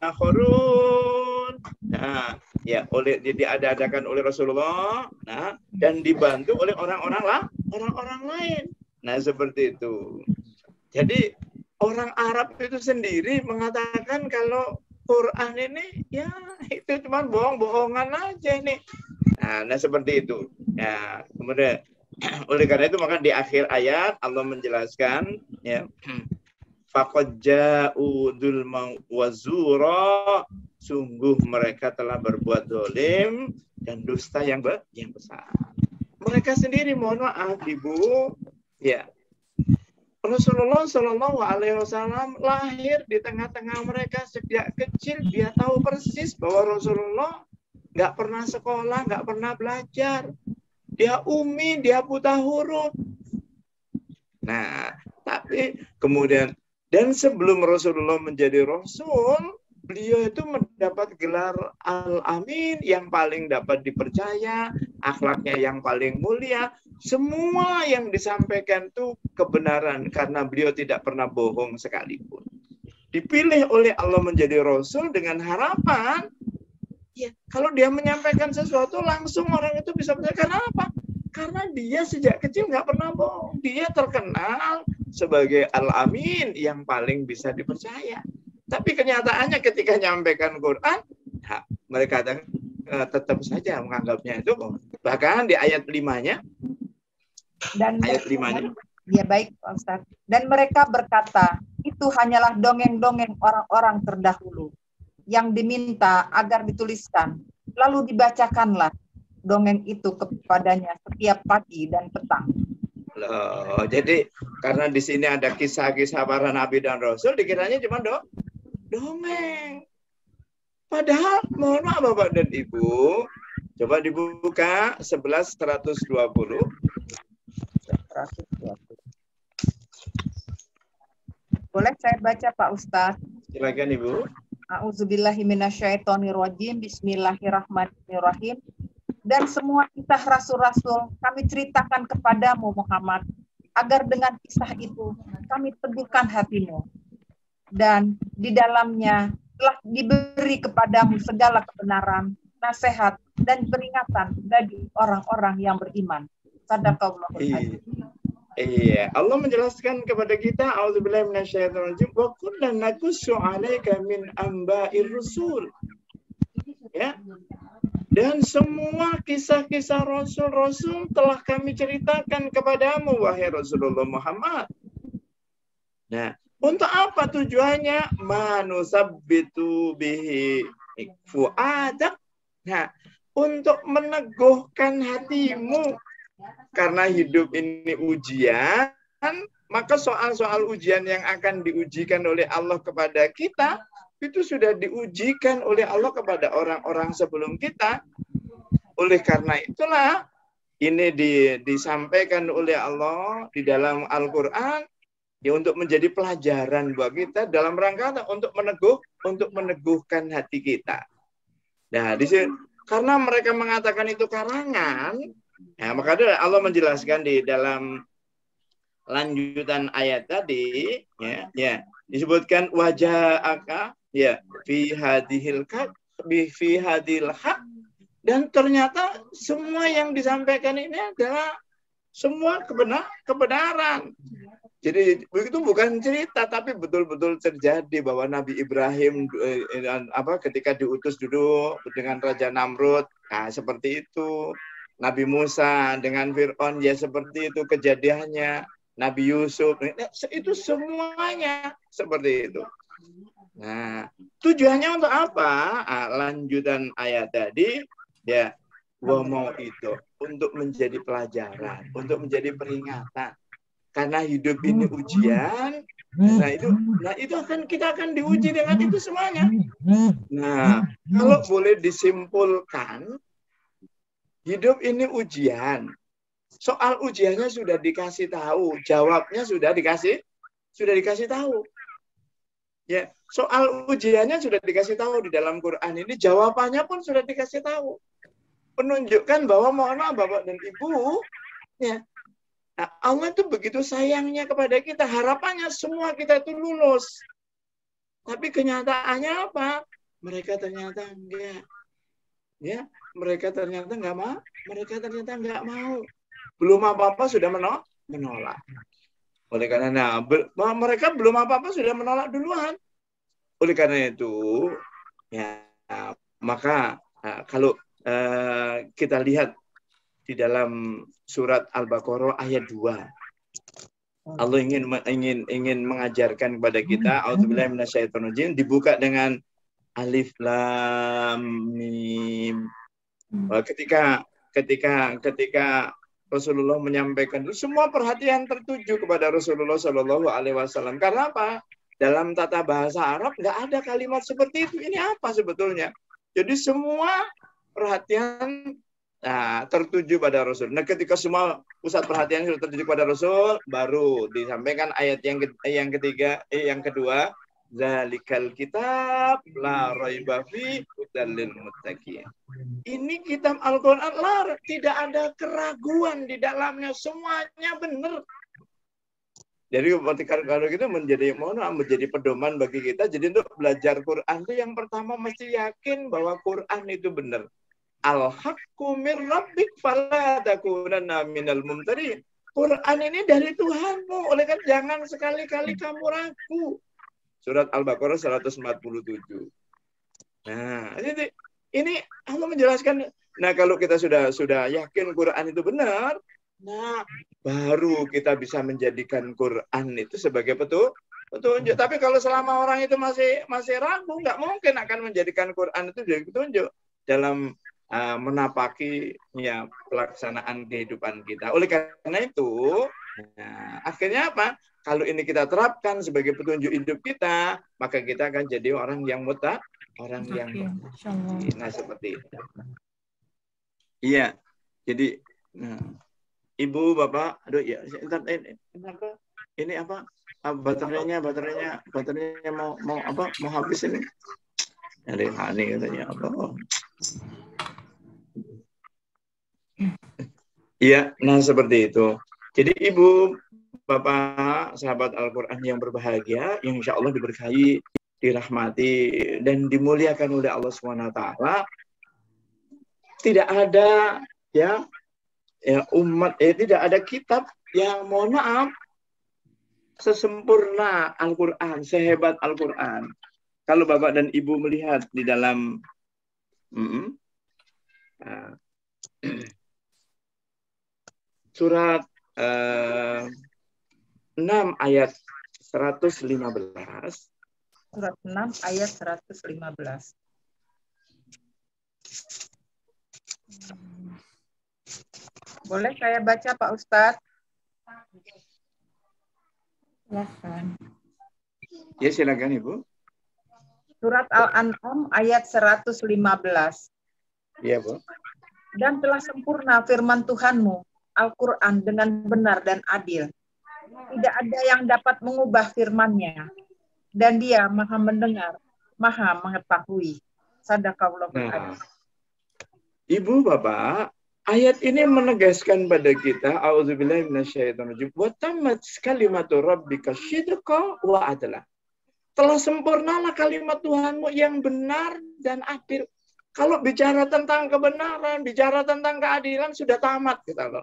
akharun. Nah, ya diadakan oleh Rasulullah, nah, dan dibantu oleh orang-orang lain. Nah, seperti itu. Jadi orang Arab itu sendiri mengatakan kalau Quran ini ya itu cuma bohong-bohongan aja ini. Nah, seperti itu. Ya, kemudian oleh karena itu maka di akhir ayat Allah menjelaskan ya faqad ja'u dzulman wa zura, sungguh mereka telah berbuat zalim dan dusta yang besar. Mereka sendiri mohon maaf Ibu, ya. Rasulullah Shallallahu Alaihi Wasallam lahir di tengah-tengah mereka sejak kecil. Dia tahu persis bahwa Rasulullah nggak pernah sekolah, nggak pernah belajar. Dia ummi, dia buta huruf. Nah, tapi kemudian dan sebelum Rasulullah menjadi Rasul, beliau itu mendapat gelar Al-Amin, yang paling dapat dipercaya, akhlaknya yang paling mulia. Semua yang disampaikan itu kebenaran karena beliau tidak pernah bohong sekalipun. Dipilih oleh Allah menjadi Rasul dengan harapan, ya, kalau dia menyampaikan sesuatu langsung orang itu bisa percaya. Karena apa? Karena dia sejak kecil nggak pernah bohong. Dia terkenal sebagai Al-Amin yang paling bisa dipercaya. Tapi kenyataannya ketika menyampaikan Quran, ya, mereka tetap saja menganggapnya itu bohong. Bahkan di ayat 5-nya, ayat 5-nya, ya baik Pak Ustaz. Dan mereka berkata, itu hanyalah dongeng-dongeng orang-orang terdahulu yang diminta agar dituliskan. Lalu dibacakanlah dongeng itu kepadanya setiap pagi dan petang. Loh, jadi karena di sini ada kisah-kisah para nabi dan rasul, dikiranya cuma dongeng. Padahal, mohon maaf Bapak dan Ibu, coba dibuka 11.120. Boleh saya baca Pak Ustaz? Silakan Ibu. A'udzubillahiminasyaitonirrajim. Bismillahirrahmanirrahim. Dan semua kisah rasul-rasul kami ceritakan kepadamu Muhammad, agar dengan kisah itu kami teguhkan hatimu. Dan di dalamnya telah diberi kepadamu segala kebenaran, nasihat, dan peringatan bagi orang-orang yang beriman. Sadaqallahul azim. Iya, Allah menjelaskan kepada kita, a'udzubillahi minasyaitonirrajim, wa kullan naqussu 'alaika min amba'ir rusul. Ya. Dan semua kisah-kisah rasul-rasul telah kami ceritakan kepadamu wahai Rasulullah Muhammad. Nah, untuk apa tujuannya? Manusabbitu bihi fu'adak. Nah, untuk meneguhkan hatimu. Karena hidup ini ujian, maka soal-soal ujian yang akan diujikan oleh Allah kepada kita, itu sudah diujikan oleh Allah kepada orang-orang sebelum kita. Oleh karena itulah, ini disampaikan oleh Allah di dalam Al-Quran, ya, untuk menjadi pelajaran buat kita dalam rangka untuk meneguhkan hati kita. Nah, di sini, karena mereka mengatakan itu karangan, ya, maka Allah menjelaskan di dalam lanjutan ayat tadi, ya disebutkan waja'aka, ya, fi hadhil haq, dan ternyata semua yang disampaikan ini adalah semua kebenaran. Jadi itu bukan cerita, tapi betul-betul terjadi bahwa Nabi Ibrahim ketika diutus dulu dengan Raja Namrud, nah seperti itu. Nabi Musa dengan Fir'aun, ya seperti itu kejadiannya. Nabi Yusuf, itu semuanya seperti itu. Nah, tujuannya untuk apa? Lanjutan ayat tadi, ya, wa mau itu untuk menjadi pelajaran, untuk menjadi peringatan. Karena hidup ini ujian, nah itu kita akan diuji dengan itu semuanya. Nah, kalau boleh disimpulkan, hidup ini ujian. Soal ujiannya sudah dikasih tahu, jawabnya sudah dikasih tahu. Ya, soal ujiannya sudah dikasih tahu di dalam Quran ini, jawabannya pun sudah dikasih tahu. Menunjukkan bahwa mohon maaf Bapak dan Ibu, ya, nah, Allah itu begitu sayangnya kepada kita, harapannya semua kita itu lulus. Tapi kenyataannya apa? Mereka ternyata enggak. Ya, mereka ternyata enggak mau. Mereka ternyata enggak mau. Belum apa-apa sudah menolak. Oleh karena mereka belum apa-apa sudah menolak duluan. Oleh karena itu, ya, maka kalau kita lihat di dalam surat Al-Baqarah ayat 2, Allah ingin mengajarkan kepada kita, a'udzubillahi minasyaitonirrajim, dibuka dengan alif lam mim. Ketika Rasulullah menyampaikan itu, semua perhatian tertuju kepada Rasulullah Shallallahu Alaihi Wasallam. Karena apa? Dalam tata bahasa Arab nggak ada kalimat seperti itu. Ini apa sebetulnya? Jadi semua perhatian tertuju pada Rasul. Nah, ketika semua pusat perhatian sudah tertuju pada Rasul, baru disampaikan ayat yang kedua, Zalikal kitab la raiba fi hudal lil muttaqin. Ini kitab Al-Qur'an tidak ada keraguan di dalamnya, semuanya benar. Jadi kalau kita menjadi pedoman bagi kita. Jadi untuk belajar Quran itu yang pertama mesti yakin bahwa Quran itu benar. Al-haqqu mir rabbik fala takunanna minal mumtarin. Quran ini dari Tuhanmu, oleh karena jangan sekali-kali kamu ragu. Surat Al-Baqarah 147. Nah, ini Allah menjelaskan. Nah, kalau kita sudah yakin Quran itu benar, nah baru kita bisa menjadikan Quran itu sebagai petunjuk. Tapi kalau selama orang itu masih ragu, nggak mungkin akan menjadikan Quran itu jadi petunjuk dalam menapaki pelaksanaan kehidupan kita. Oleh karena itu, akhirnya apa? Kalau ini kita terapkan sebagai petunjuk hidup kita, maka kita akan jadi orang yang orang yang nah seperti itu. Iya. Jadi Ibu, Bapak, aduh ya, ini apa? Baterainya mau habis ini. Ada Hani katanya apa? Iya, nah seperti itu. Jadi Ibu, Bapak, sahabat Al-Quran yang berbahagia, yang insya Allah diberkahi, dirahmati, dan dimuliakan oleh Allah SWT, tidak ada umat, tidak ada kitab yang mohon maaf sesempurna Al-Quran, sehebat Al-Quran. Kalau Bapak dan Ibu melihat di dalam surat 6 ayat 115. Surat 6 ayat 115. Boleh saya baca Pak Ustadz? Silakan. Ya silakan Ibu. Surat Al-An'am ayat 115. Iya Bu. Dan telah sempurna firman Tuhanmu, Al-Quran dengan benar dan adil. Tidak ada yang dapat mengubah firman-Nya. Dan Dia Maha mendengar, Maha mengetahui. Sadaqallahul adzim. Ibu, Bapak, ayat ini menegaskan pada kita, a'udzubillahi minasyaitonirrajim, wa tammat kalimatu rabbika sidqa wa adla. Telah sempurnalah kalimat Tuhanmu yang benar dan adil. Kalau bicara tentang kebenaran, bicara tentang keadilan, sudah tamat kita loh.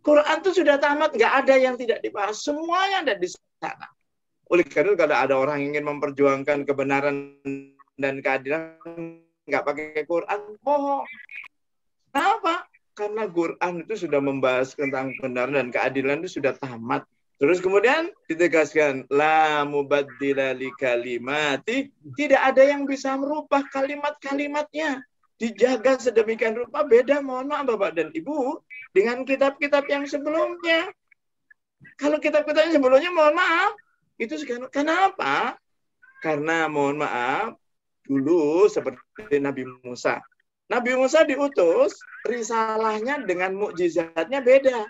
Quran itu sudah tamat, nggak ada yang tidak dibahas. Semuanya ada di sana. Oleh karena itu, kalau ada orang yang ingin memperjuangkan kebenaran dan keadilan, nggak pakai Quran, bohong. Kenapa? Karena Quran itu sudah membahas tentang kebenaran dan keadilan itu sudah tamat. Terus kemudian ditegaskan, la mubaddila li kalimati, tidak ada yang bisa merubah kalimat-kalimatnya. Dijaga sedemikian rupa, beda mohon maaf Bapak dan Ibu dengan kitab-kitab yang sebelumnya. Kalau kitab-kitab yang sebelumnya mohon maaf, itu sekarang kenapa? Karena mohon maaf, dulu seperti Nabi Musa. Nabi Musa diutus, risalahnya dengan mukjizatnya beda.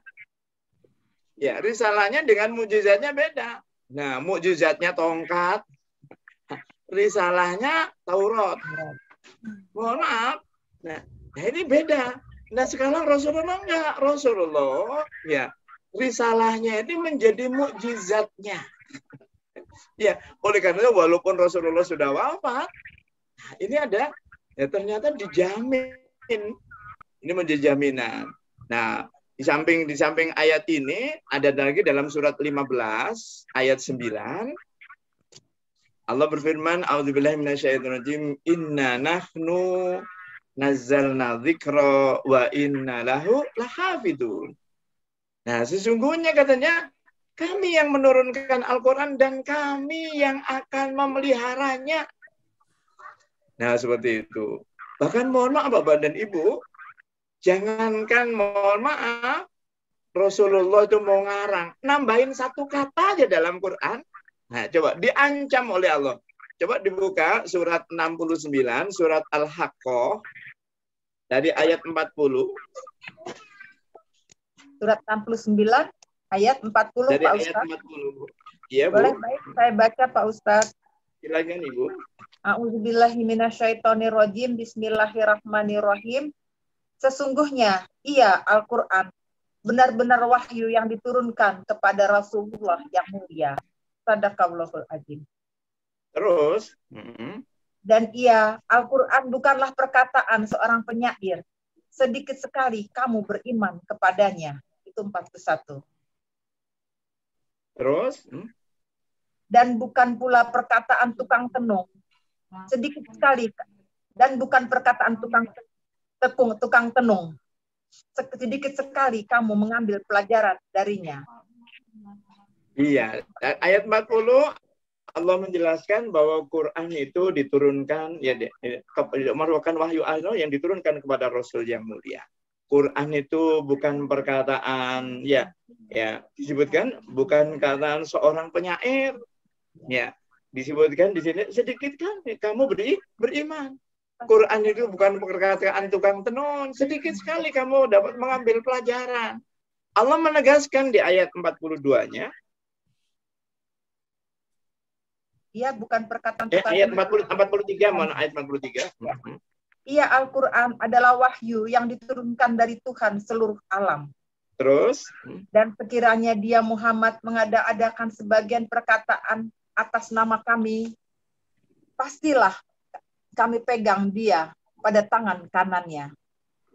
Ya, risalahnya dengan mukjizatnya beda. Nah, mukjizatnya tongkat, risalahnya Taurat. Mohon maaf. Nah, ini beda. Nah, sekarang Rasulullah enggak. Rasulullah, ya, risalahnya ini menjadi mukjizatnya. Ya, oleh karena itu walaupun Rasulullah sudah wafat, ini ada, ya ternyata dijamin. Ini menjadi jaminan. Nah, di samping ayat ini ada lagi dalam surat 15 ayat 9. Allah berfirman, a'udzubillahi minasyaitonirrajim, inna nahnu nazzalna dzikra wa inna lahu lahafidun. Nah, sesungguhnya katanya kami yang menurunkan Al-Quran dan kami yang akan memeliharanya. Nah, seperti itu. Bahkan mohon maaf Bapak dan Ibu, jangankan mohon maaf, Rasulullah itu mau ngarang, nambahin satu kata aja dalam Quran. Nah, coba diancam oleh Allah. Coba dibuka surat 69, surat Al-Haqqah, dari ayat 40. Surat 69, ayat 40, dari Pak ayat Ustadz. 40. Iya, Bu. Boleh, baik, saya baca Pak Ustadz. Silakan Ibu. A'udzubillahi minasyaitonirrajim. Bismillahirrahmanirrahim. Sesungguhnya ia Al-Quran benar-benar wahyu yang diturunkan kepada Rasulullah yang mulia. Shadaqallahul azim. Terus. Dan ia Al-Quran bukanlah perkataan seorang penyair. Sedikit sekali kamu beriman kepadanya. Itu 41. Terus. Dan bukan pula perkataan tukang tenung. Sedikit sekali. Dan bukan perkataan tukang tenung. Sedikit sekali kamu mengambil pelajaran darinya. Iya, ayat 40 Allah menjelaskan bahwa Quran itu diturunkan merupakan wahyu Allah yang diturunkan kepada Rasul yang mulia. Quran itu bukan perkataan disebutkan bukan perkataan seorang penyair. Ya, disebutkan di sini sedikit kan kamu beriman. Quran itu bukan perkataan tukang tenun. Sedikit sekali kamu dapat mengambil pelajaran. Allah menegaskan di ayat 42-nya. Ia bukan perkataan tukang ayat 43, mana ayat 43. Ia Al-Quran adalah wahyu yang diturunkan dari Tuhan seluruh alam. Terus? Dan sekiranya dia Muhammad mengada-adakan sebagian perkataan atas nama kami, pastilah kami pegang dia pada tangan kanannya.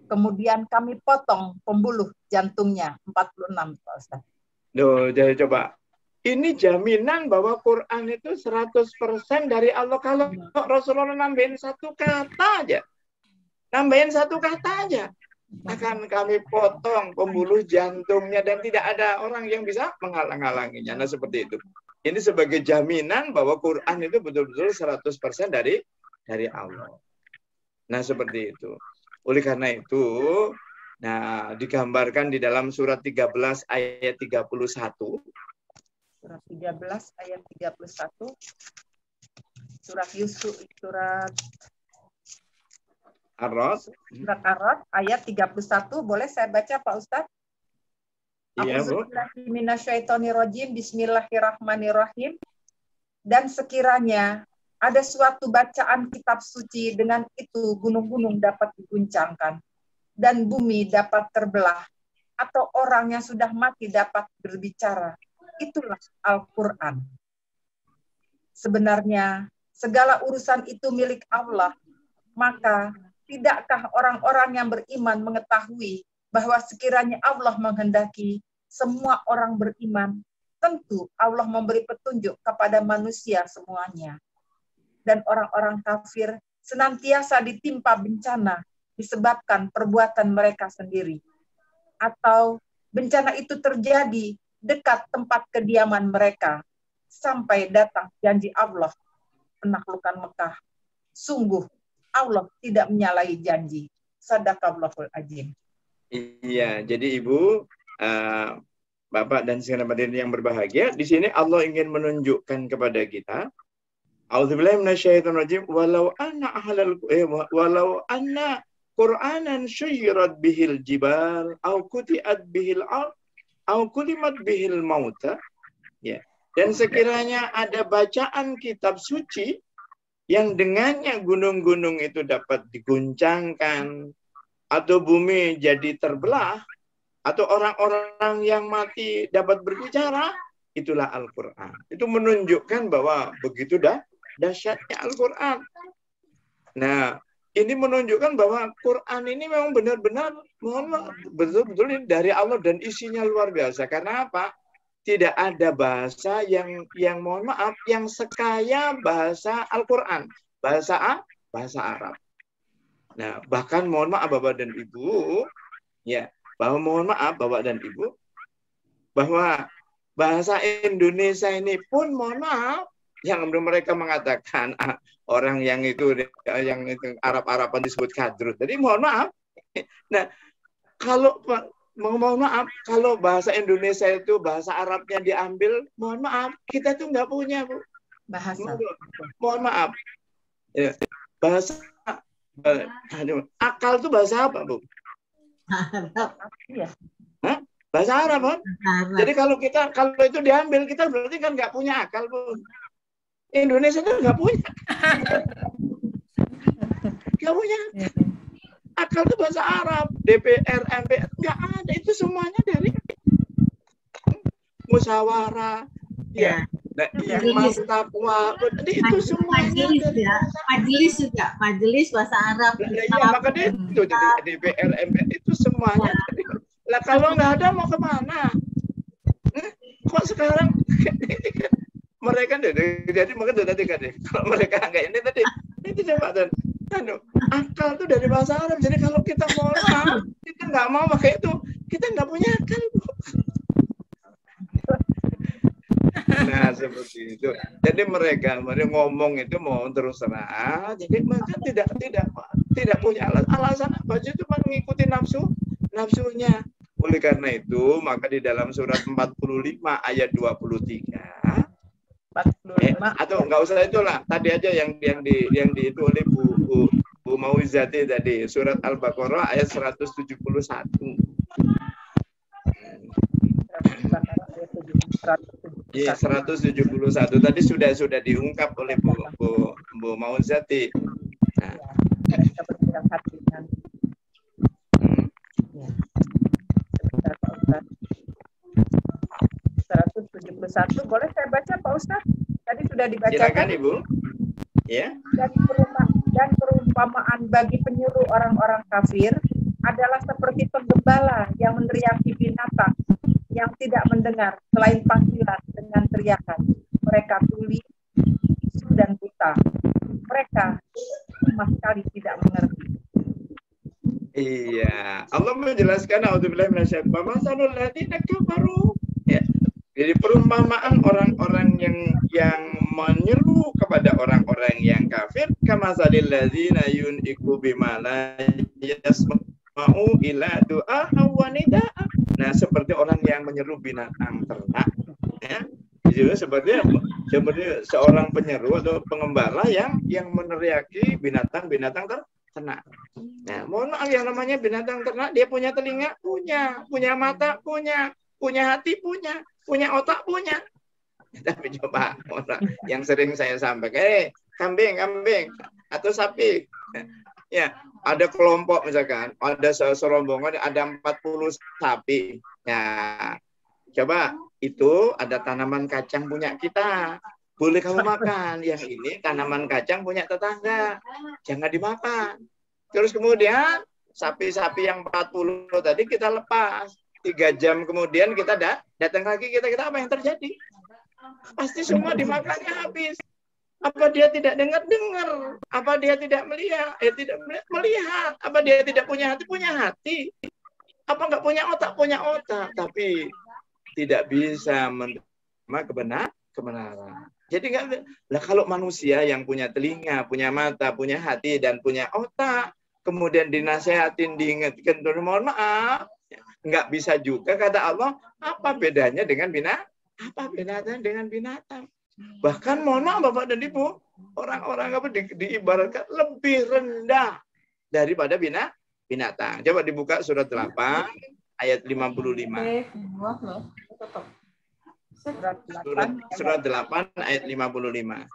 Kemudian kami potong pembuluh jantungnya. 46, Pak Ustaz. Jadi coba. Ini jaminan bahwa Quran itu 100% dari Allah. Kalau Rasulullah nambahin satu kata aja. Akan kami potong pembuluh jantungnya dan tidak ada orang yang bisa menghalang-halanginya. Nah, seperti itu. Ini sebagai jaminan bahwa Quran itu betul-betul 100% dari Allah. Nah, seperti itu. Oleh karena itu, digambarkan di dalam surat 13 ayat 31. Surat 13 ayat 31. Surat Yusuf, surat Ar-Ra'd. Surat Ar-Ra'd ayat 31. Boleh saya baca, Pak Ustaz? Iya, Bu. Bismillahirrahmanirrahim. Dan sekiranya ada suatu bacaan kitab suci, dengan itu gunung-gunung dapat diguncangkan dan bumi dapat terbelah, atau orang yang sudah mati dapat berbicara. Itulah Al-Quran. Sebenarnya segala urusan itu milik Allah. Maka tidakkah orang-orang yang beriman mengetahui bahwa sekiranya Allah menghendaki semua orang beriman, tentu Allah memberi petunjuk kepada manusia semuanya. Dan orang-orang kafir senantiasa ditimpa bencana disebabkan perbuatan mereka sendiri. Atau bencana itu terjadi dekat tempat kediaman mereka sampai datang janji Allah penaklukan Mekah. Sungguh Allah tidak menyalahi janji. Shadaqallahul azim. Iya, jadi Ibu, Bapak dan saudara hadirin yang berbahagia, di sini Allah ingin menunjukkan kepada kita, A'udzubillahi minasyaitonirrajim, walau anna Qur'anan syuyyirat bihil jibal au quti'at bihil ard au kulimat bihil mauta. Ya. Dan sekiranya ada bacaan kitab suci yang dengannya gunung-gunung itu dapat diguncangkan, atau bumi jadi terbelah, atau orang-orang yang mati dapat berbicara, itulah Al-Quran. Itu menunjukkan bahwa begitu dahsyatnya Al-Quran. Nah, ini menunjukkan bahwa Quran ini memang benar-benar betul-betul dari Allah dan isinya luar biasa. Karena apa? Tidak ada bahasa yang mohon maaf yang sekaya bahasa Al-Quran, bahasa Arab. Nah, bahkan mohon maaf Bapak dan Ibu, bahwa bahasa Indonesia ini pun mohon maaf, yang mereka mengatakan orang yang itu Arab-Araban disebut kadrut. Jadi mohon maaf. Nah, mohon maaf, kalau bahasa Indonesia itu bahasa Arabnya diambil, mohon maaf, kita tuh nggak punya, Bu. Bahasa. Mohon maaf. Ya, bahasa akal itu bahasa apa, Bu? Iya. Bahasa Arab, kan? Jadi kalau itu diambil, kita berarti kan nggak punya akal, Bu. Indonesia itu nggak punya. Nggak punya. Akal itu bahasa Arab. DPR, MPR, nggak ada. Itu semuanya dari musyawarah. Ya. Nah, iman, takwa. Jadi itu semuanya dari majelis bahasa Arab. Iya, makanya itu jadi DPR, MPR itu semuanya. Lah kalau nggak ada mau kemana? Kok sekarang mereka jadi mungkin tadi kan kalau mereka nggak ini tadi itu coba dan akal itu dari bahasa Arab. Jadi kalau kita mau kita nggak mau pakai itu, kita nggak punya akal. Nah seperti itu. Jadi mereka ngomong itu mau terus terang. Jadi mereka tidak punya alasan apa, cuma mengikuti nafsunya. Oleh karena itu, maka di dalam surat 45 ayat 23 atau enggak usah itulah, tadi aja yang di itu oleh Bu Mauizati tadi, surat Al-Baqarah ayat 171. Iya, 171 tadi sudah diungkap oleh Bu Mauizati. Nah. Boleh saya baca Pak Ustaz? Tadi sudah dibacakan. Silakan Ibu. Ya. Dan perumpamaan bagi penyuruh orang-orang kafir adalah seperti penggembala yang meneriaki binatang yang tidak mendengar selain panggilan dengan teriakan. Mereka tuli, bisu dan buta. Mereka sama sekali tidak mengerti. Iya, Allah menjelaskan a'udzubillahi minasyaitonir rajim. Masalul ladzina kafaru. Ya. Jadi perumpamaan orang-orang yang menyeru kepada orang-orang yang kafir, kamasalil ladzina yun'iku bima la yasma'u ila du'a wa nida'a. Nah, seperti orang yang menyeru binatang ternak, ya. Jadi seperti seorang penyeru atau pengembala yang meneriaki binatang-binatang ternak. Nah, mohon maaf, yang namanya binatang ternak, dia punya telinga, punya mata, punya hati, punya otak, punya. Tapi coba yang sering saya sampaikan, kambing atau sapi. Ya, ada kelompok misalkan, ada serombongan ada 40 sapi. Ya, coba itu ada tanaman kacang punya kita. Boleh kamu makan. Yang ini tanaman kacang punya tetangga. Jangan dimakan. Terus kemudian sapi-sapi yang 40 tadi kita lepas. 3 jam kemudian kita datang lagi, kita apa yang terjadi? Pasti semua dimakannya habis. Apa dia tidak dengar? Apa dia tidak melihat? Tidak melihat. Apa dia tidak punya hati? Punya hati. Apa nggak punya otak? Punya otak. Tapi tidak bisa menerima kebenaran. Jadi lah kalau manusia yang punya telinga, punya mata, punya hati dan punya otak, kemudian dinasehatin, diingatkan, mohon maaf, nggak bisa juga kata Allah. Apa bedanya dengan binatang? Apa bedanya dengan binatang? Bahkan mohon maaf Bapak dan Ibu, orang-orang apa diibaratkan lebih rendah daripada binatang. Coba dibuka surat 8 ayat 55. Surat 8 ayat 55.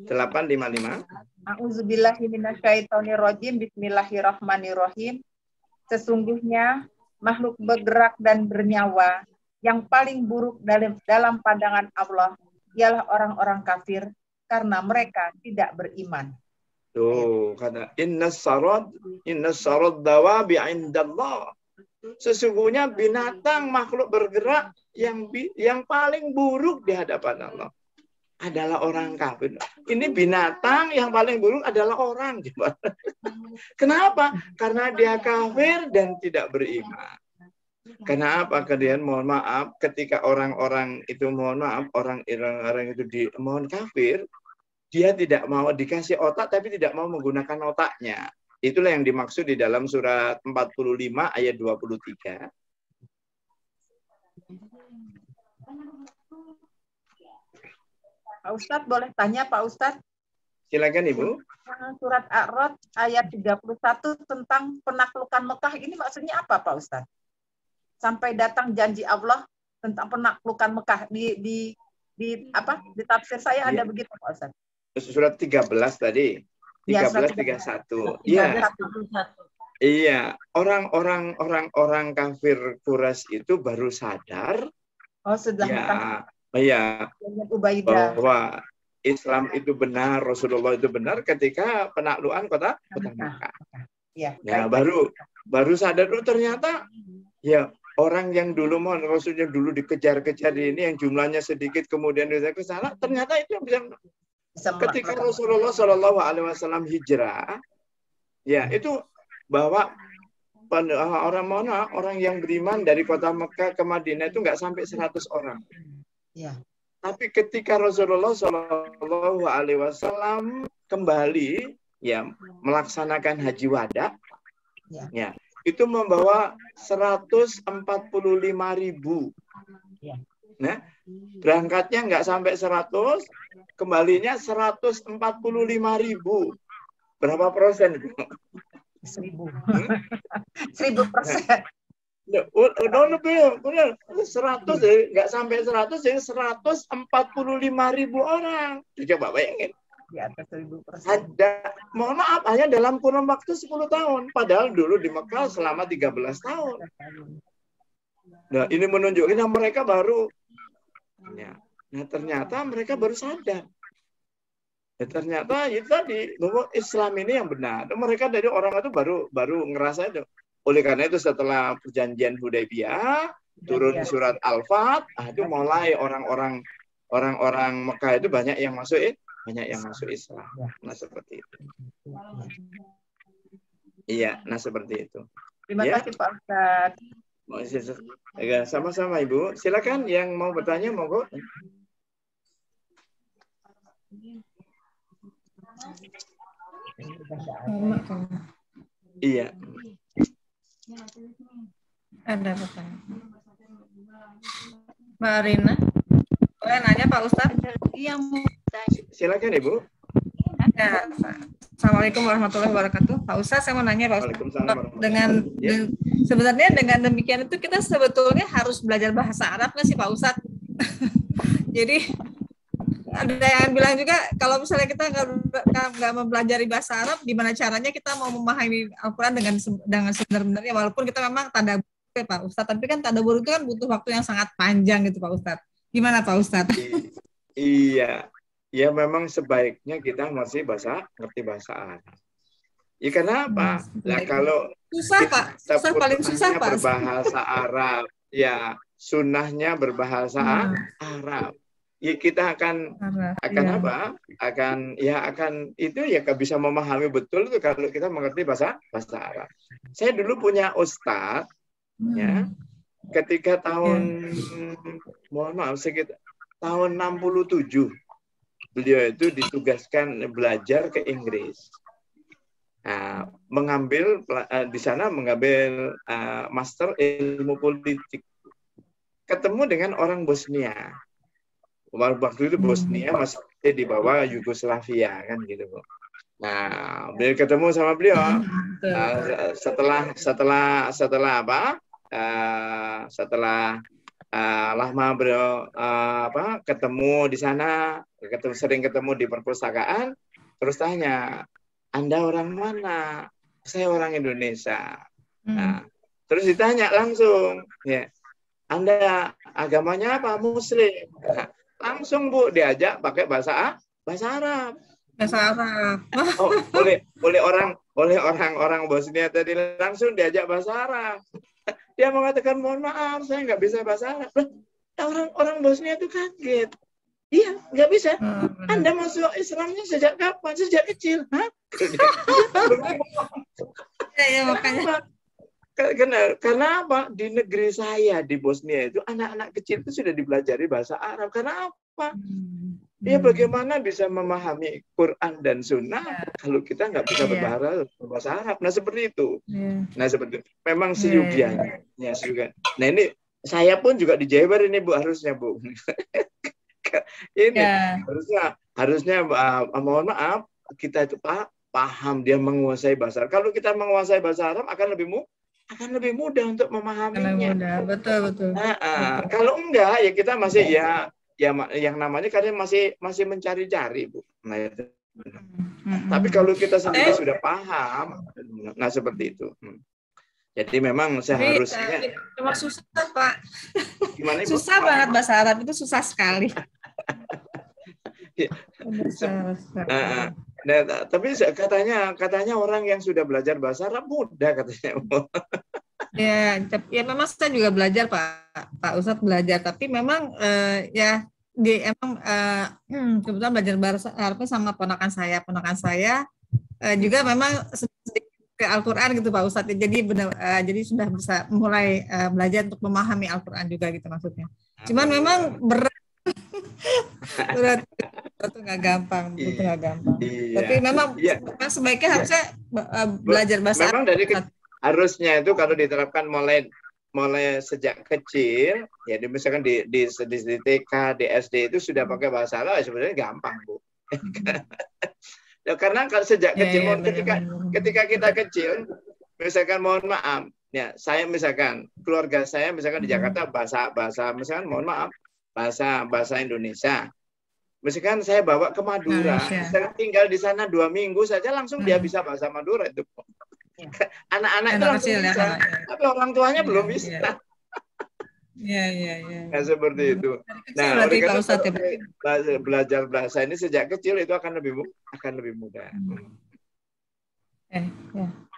8:55. A'udzubillahi minasyaitonirrajim. Bismillahirrahmanirrahim. Sesungguhnya makhluk bergerak dan bernyawa yang paling buruk dalam pandangan Allah ialah orang-orang kafir karena mereka tidak beriman. Tuh, kata inna sarad dawabi indallah. Sesungguhnya binatang makhluk bergerak yang paling buruk di hadapan Allah adalah orang kafir. Ini binatang yang paling buruk adalah orang. Kenapa? Karena dia kafir dan tidak beriman. Kenapa kalian mohon maaf ketika orang-orang itu mohon maaf orang itu mohon kafir, dia tidak mau dikasih otak tapi tidak mau menggunakan otaknya. Itulah yang dimaksud di dalam surat 45 ayat 23. Pak Ustadz boleh tanya Pak Ustadz? Silakan Ibu. Surat A'raf ayat 31 tentang penaklukan Mekah ini maksudnya apa Pak Ustadz? sampai datang janji Allah tentang penaklukan Mekah di tafsir saya ada begitu Pak Ustaz. Surat 13 tadi. 13:31. Iya. Iya, orang kafir Quraisy itu baru sadar bahwa Islam itu benar, Rasulullah itu benar ketika penaklukan kota Makkah. Ya, baru sadar ternyata ya orang yang dulu Rasulnya dulu dikejar-kejar ini yang jumlahnya sedikit kemudian dia ke sana, ternyata itu yang bisa ketika Rasulullah Shallallahu Alaihi Wasallam hijrah, ya itu bahwa orang yang beriman dari kota Mekah ke Madinah itu nggak sampai 100 orang. Ya. Tapi ketika Rasulullah Shallallahu Alaihi Wasallam kembali, ya melaksanakan haji wada, ya itu membawa 145.000. Ya. Nah, berangkatnya nggak sampai 100, kembalinya 145.000. Berapa persen? 1.000%. 100%. Udah lebih, benar. 100, nggak sampai 100, jadi 145.000 orang. Coba bayangin. Di atas 1.000%. Ada, mohon maaf, hanya dalam kurun waktu 10 tahun. Padahal dulu di Mekah selama 13 tahun. Nah, ini menunjukkan mereka baru. Ya. Nah, ternyata mereka baru sadar. Ya, ternyata itu tadi bahwa Islam ini yang benar. Mereka dari orang itu baru ngerasa itu. Oleh karena itu setelah perjanjian Hudaybiyah turun surat Al-Fat, itu mulai orang-orang Mekah itu banyak yang masuk Islam. Nah seperti itu. Iya, nah seperti itu. Terima kasih Pak Ustadz. Sama-sama Ibu. Silakan yang mau bertanya monggo. Iya. Ada pertanyaan. Mbak Arina, boleh nanya Pak Ustadz? Yang Silakan Ibu. Ya, Assalamualaikum warahmatullahi wabarakatuh. Pak Ustadz, saya mau nanya Pak Ustadz. Sebenarnya dengan demikian itu kita sebetulnya harus belajar bahasa Arab nggak sih Pak Ustadz? Jadi ada yang bilang juga kalau misalnya kita nggak mempelajari bahasa Arab, gimana caranya kita mau memahami Al-Quran dengan sebenarnya, walaupun kita memang tadabbur Pak Ustadz, tapi kan tadabbur itu kan butuh waktu yang sangat panjang gitu Pak Ustadz. Gimana Pak Ustadz? Iya, ya memang sebaiknya kita masih ngerti bahasa Arab. Ya kenapa? Nah, kalau susah Pak, paling susah Pak. Berbahasa Arab, ya sunnahnya berbahasa Arab. Ya kita akan apa? Akan itu ya bisa memahami betul itu kalau kita mengerti bahasa Arab. Saya dulu punya ustadz ya ketika mohon maaf sekitar tahun 67 beliau itu ditugaskan belajar ke Inggris. Nah, di sana mengambil master ilmu politik. Ketemu dengan orang Bosnia. Waktu itu Bosnia masih di bawah Yugoslavia kan gitu Bu. Nah, beliau ketemu sama beliau. Setelah lama beliau ketemu di sana, sering ketemu di perpustakaan, terus tanya, Anda orang mana? Saya orang Indonesia. Nah, terus ditanya langsung, ya, Anda agamanya apa? Muslim. Nah, langsung Bu diajak pakai bahasa Arab. Bahasa Arab. Oh, oleh orang Bosnia tadi langsung diajak bahasa Arab. Dia mengatakan mohon maaf saya nggak bisa bahasa Arab. Orang Bosnia itu kaget. Iya, nggak bisa. Anda masuk Islamnya sejak kapan? Sejak kecil. Hah? Ya, makanya. Karena apa? Di negeri saya di Bosnia itu anak-anak kecil itu sudah dipelajari bahasa Arab. Karena apa? Ya bagaimana bisa memahami Quran dan Sunnah kalau kita nggak bisa berbahasa Arab? Nah seperti itu. Nah seperti itu. Memang seyugianya. Ya seyugianya. Nah ini saya pun juga di Jabar ini Bu harusnya Bu. Ini harusnya mohon maaf kita itu paham dia menguasai bahasa Arab. Kalau kita menguasai bahasa Arab akan lebih akan lebih mudah untuk memahaminya. Mudah. Betul. Kalau enggak ya kita masih ya yang namanya kadang masih mencari-cari, Bu. Nah, itu. Tapi kalau kita sendiri sudah paham, nah seperti itu. Jadi memang seharusnya. Cuma susah, Pak. Gimana, Ibu? Susah banget bahasa Arab itu, susah sekali. Nah, tapi katanya orang yang sudah belajar bahasa Arab mudah katanya. Ya memang saya juga belajar, Pak Ustadz belajar, tapi memang kebetulan belajar bahasa Arab sama ponakan saya juga memang sedikit ke Al-Quran gitu, Pak Ustadz. Jadi jadi sudah bisa mulai belajar untuk memahami Al-Quran juga gitu maksudnya. Cuman memang berat itu nggak gampang, itu nggak gampang. Iya. Tapi memang sebaiknya harusnya belajar bahasa Arab. Harusnya itu kalau diterapkan mulai sejak kecil, ya misalkan di TK, di SD itu sudah pakai bahasa Arab, sebenarnya gampang, Bu. Ya, karena kalau sejak kecil, ketika kita kecil, misalkan mohon maaf, ya saya misalkan keluarga saya misalkan di Jakarta bahasa misalkan mohon maaf bahasa Indonesia. Misalkan saya bawa ke Madura, misalkan tinggal di sana 2 minggu saja langsung dia bisa bahasa Madura itu. Anak-anak itu langsung bisa, tapi orang tuanya belum bisa. Iya. Nah, seperti itu. Nah, oleh karena belajar bahasa ini sejak kecil itu akan lebih mudah.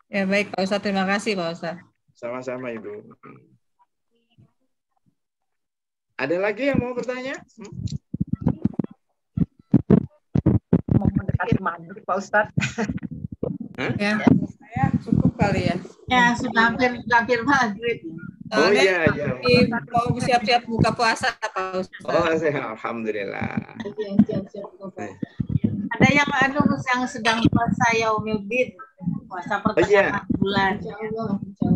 Ya baik Pak Ustadz, terima kasih Pak Ustadz. Sama-sama Ibu. Ada lagi yang mau bertanya? Mau mendekati maghrib Pak Ustadz. Ya, saya cukup kali ya. Ya, sudah hampir maghrib. Oh iya. Mau siap-siap buka puasa Pak Ustadz. Oh, alhamdulillah. Ada yang sedang puasa Yaumil-Bid, puasa pertengahan bulan.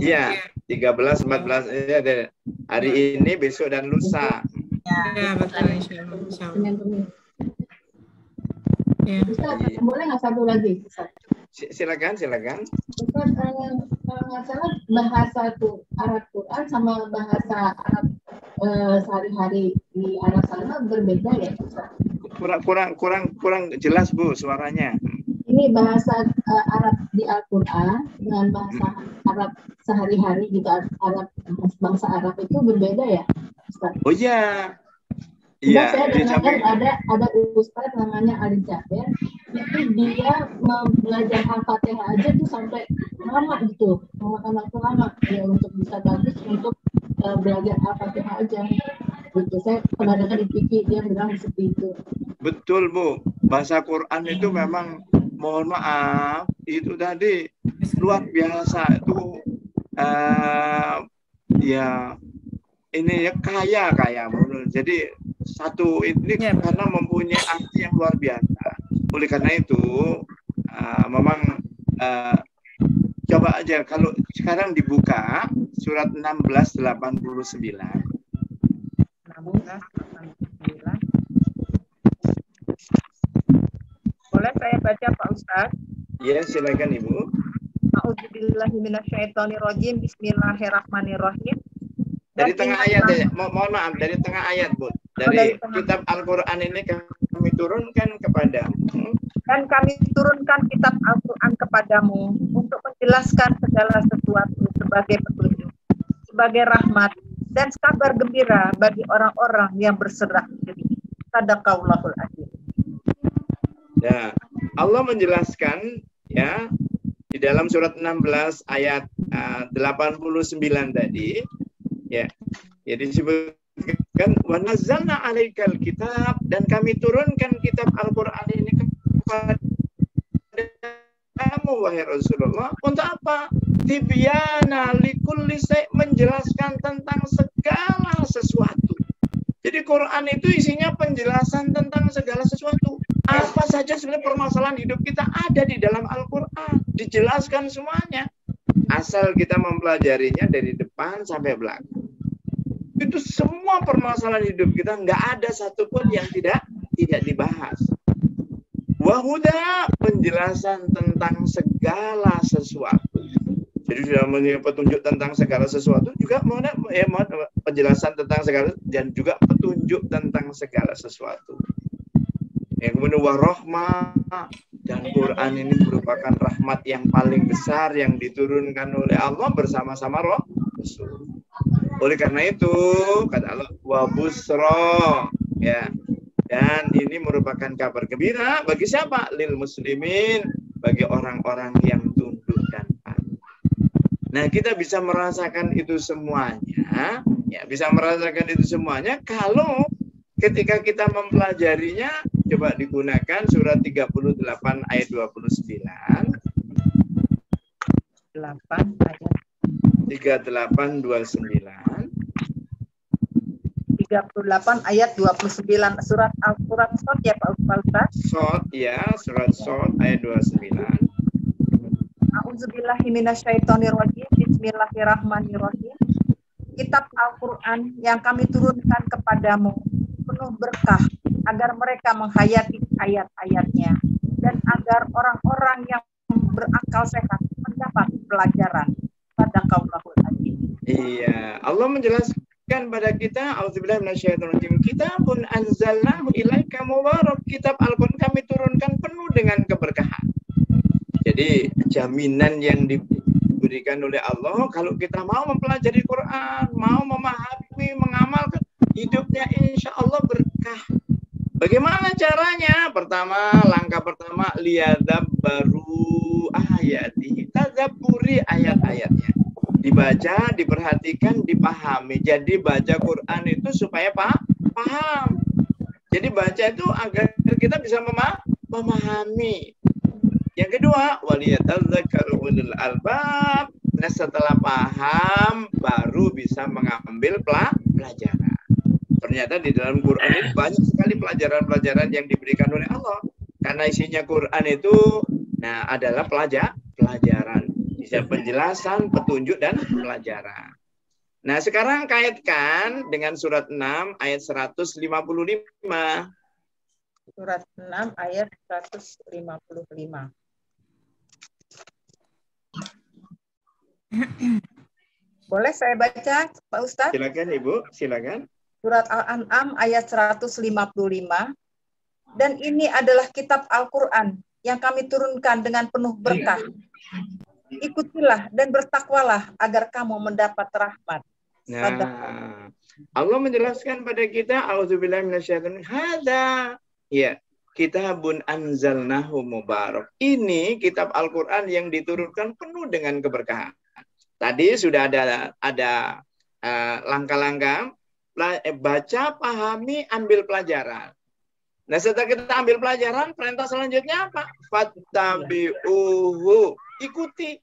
Iya, 13, 14 ya, hari ini, besok dan lusa. Ya betul, insyaallah. Ya. Boleh nggak satu lagi? Silakan. Ustaz, kalau nggak salah bahasa Arab Quran sama bahasa Arab sehari-hari di Arab sana berbeda ya, Ustaz? Kurang jelas Bu suaranya. Ini bahasa Arab di Al-Quran dengan bahasa Arab sehari-hari gitu, bangsa Arab itu berbeda ya, Ustaz? Oh iya. Iya, saya dengar ada Ustaz namanya Ali Jaber, itu dia belajar Al-Fatihah aja tuh sampai lama gitu, lama ya untuk bisa bagus untuk belajar Al-Fatihah aja. Gitu. Saya pernah dengar di TV dia bilang seperti itu. Betul Bu, bahasa Quran itu memang mohon maaf itu tadi luar biasa itu ya ini ya kaya menurut. Jadi satu ini karena mempunyai arti yang luar biasa. Oleh karena itu memang coba aja kalau sekarang dibuka surat 1689. Boleh saya baca Pak Ustadz? Ya, silakan Ibu. A'udzubillahi minasyaitonirrajim. Bismillahirrahmanirrahim. Dari tengah ayat ya. Mohon maaf, dari tengah ayat, Bu. Dari kitab Al-Qur'an ini kami turunkan kepadamu. Dan kami turunkan kitab Al-Qur'an kepadamu untuk menjelaskan segala sesuatu sebagai petunjuk, sebagai rahmat dan kabar gembira bagi orang-orang yang berserah diri. Shadaqallahul adzim. Ya, Allah menjelaskan ya di dalam surat 16 ayat 89 tadi ya. Jadi disebutkan wa nazzalna 'alaikal kitab, dan kami turunkan kitab Al-Qur'an ini kepada kamu wahai Rasulullah. Untuk apa? Tibyana likulli syai', menjelaskan tentang segala sesuatu. Jadi Quran itu isinya penjelasan tentang segala sesuatu. Apa saja sebenarnya permasalahan hidup kita ada di dalam Al-Quran. Dijelaskan semuanya. Asal kita mempelajarinya dari depan sampai belakang. Itu semua permasalahan hidup kita, nggak ada satupun yang tidak dibahas. Wahuda, penjelasan tentang segala sesuatu. Jadi sudah memberikan petunjuk tentang segala sesuatu, juga penjelasan tentang segala, dan juga petunjuk tentang segala sesuatu. Yang kemudian warahmah, dan Quran ini merupakan rahmat yang paling besar yang diturunkan oleh Allah bersama-sama Rasul. Oleh karena itu kata Allah wabusro, ya, dan ini merupakan kabar gembira bagi siapa? Lil muslimin, bagi orang-orang yang tunduk dan patuh. Nah, kita bisa merasakan itu semuanya, ya, bisa merasakan itu semuanya kalau ketika kita mempelajarinya. Coba digunakan surat 38 ayat 29. 8 ayat 38 29. 38 ayat 29 surat Shad ya Pak Ustaz? Shad ya, surat Shad ayat 29. A'udzubillahi minasyaitonirrajim. Bismillahirrahmanirrahim. Kitab Al-Qur'an yang kami turunkan kepadamu penuh berkah agar mereka menghayati ayat-ayatnya dan agar orang-orang yang berakal sehat mendapat pelajaran. Sadaqallahul adzim. Iya, Allah menjelaskan pada kita, auzubillahi minasyaitonirrajim, kitabun anzalnahu ilaika mubarak, kitab Al-Qur'an kami turunkan penuh dengan keberkahan. Jadi jaminan yang diberikan oleh Allah kalau kita mau mempelajari Quran, mau memahami, mengamalkan, hidupnya insya Allah berkah. Bagaimana caranya? Pertama, langkah pertama, liyadabbaru ayati, tadabburi ayat-ayatnya. Dibaca, diperhatikan, dipahami. Jadi baca Quran itu supaya paham. Jadi baca itu agar kita bisa memahami. Yang kedua, waliyatadzakkaru ulul albab. Nah, setelah paham baru bisa mengambil pelajaran. Ternyata di dalam Quran ini banyak sekali pelajaran-pelajaran yang diberikan oleh Allah. Karena isinya Quran itu adalah pelajaran. Bisa penjelasan, petunjuk, dan pelajaran. Nah, sekarang kaitkan dengan surat 6 ayat 155. Surat 6 ayat 155. Boleh saya baca, Pak Ustadz? Silakan Ibu, silakan. Surat Al-An'am ayat 155. Dan ini adalah kitab Al-Quran yang kami turunkan dengan penuh berkah. Ikutilah dan bertakwalah agar kamu mendapat rahmat. Nah, Allah menjelaskan pada kita, auzubillahi minasyaitonir hadza, ya, kitabun anzalnahu mubarak. Ini kitab Al-Quran yang diturunkan penuh dengan keberkahan. Tadi sudah ada langkah-langkah. Baca, pahami, ambil pelajaran. Nah, setelah kita ambil pelajaran, perintah selanjutnya apa? Fattabi'uhu. Ikuti.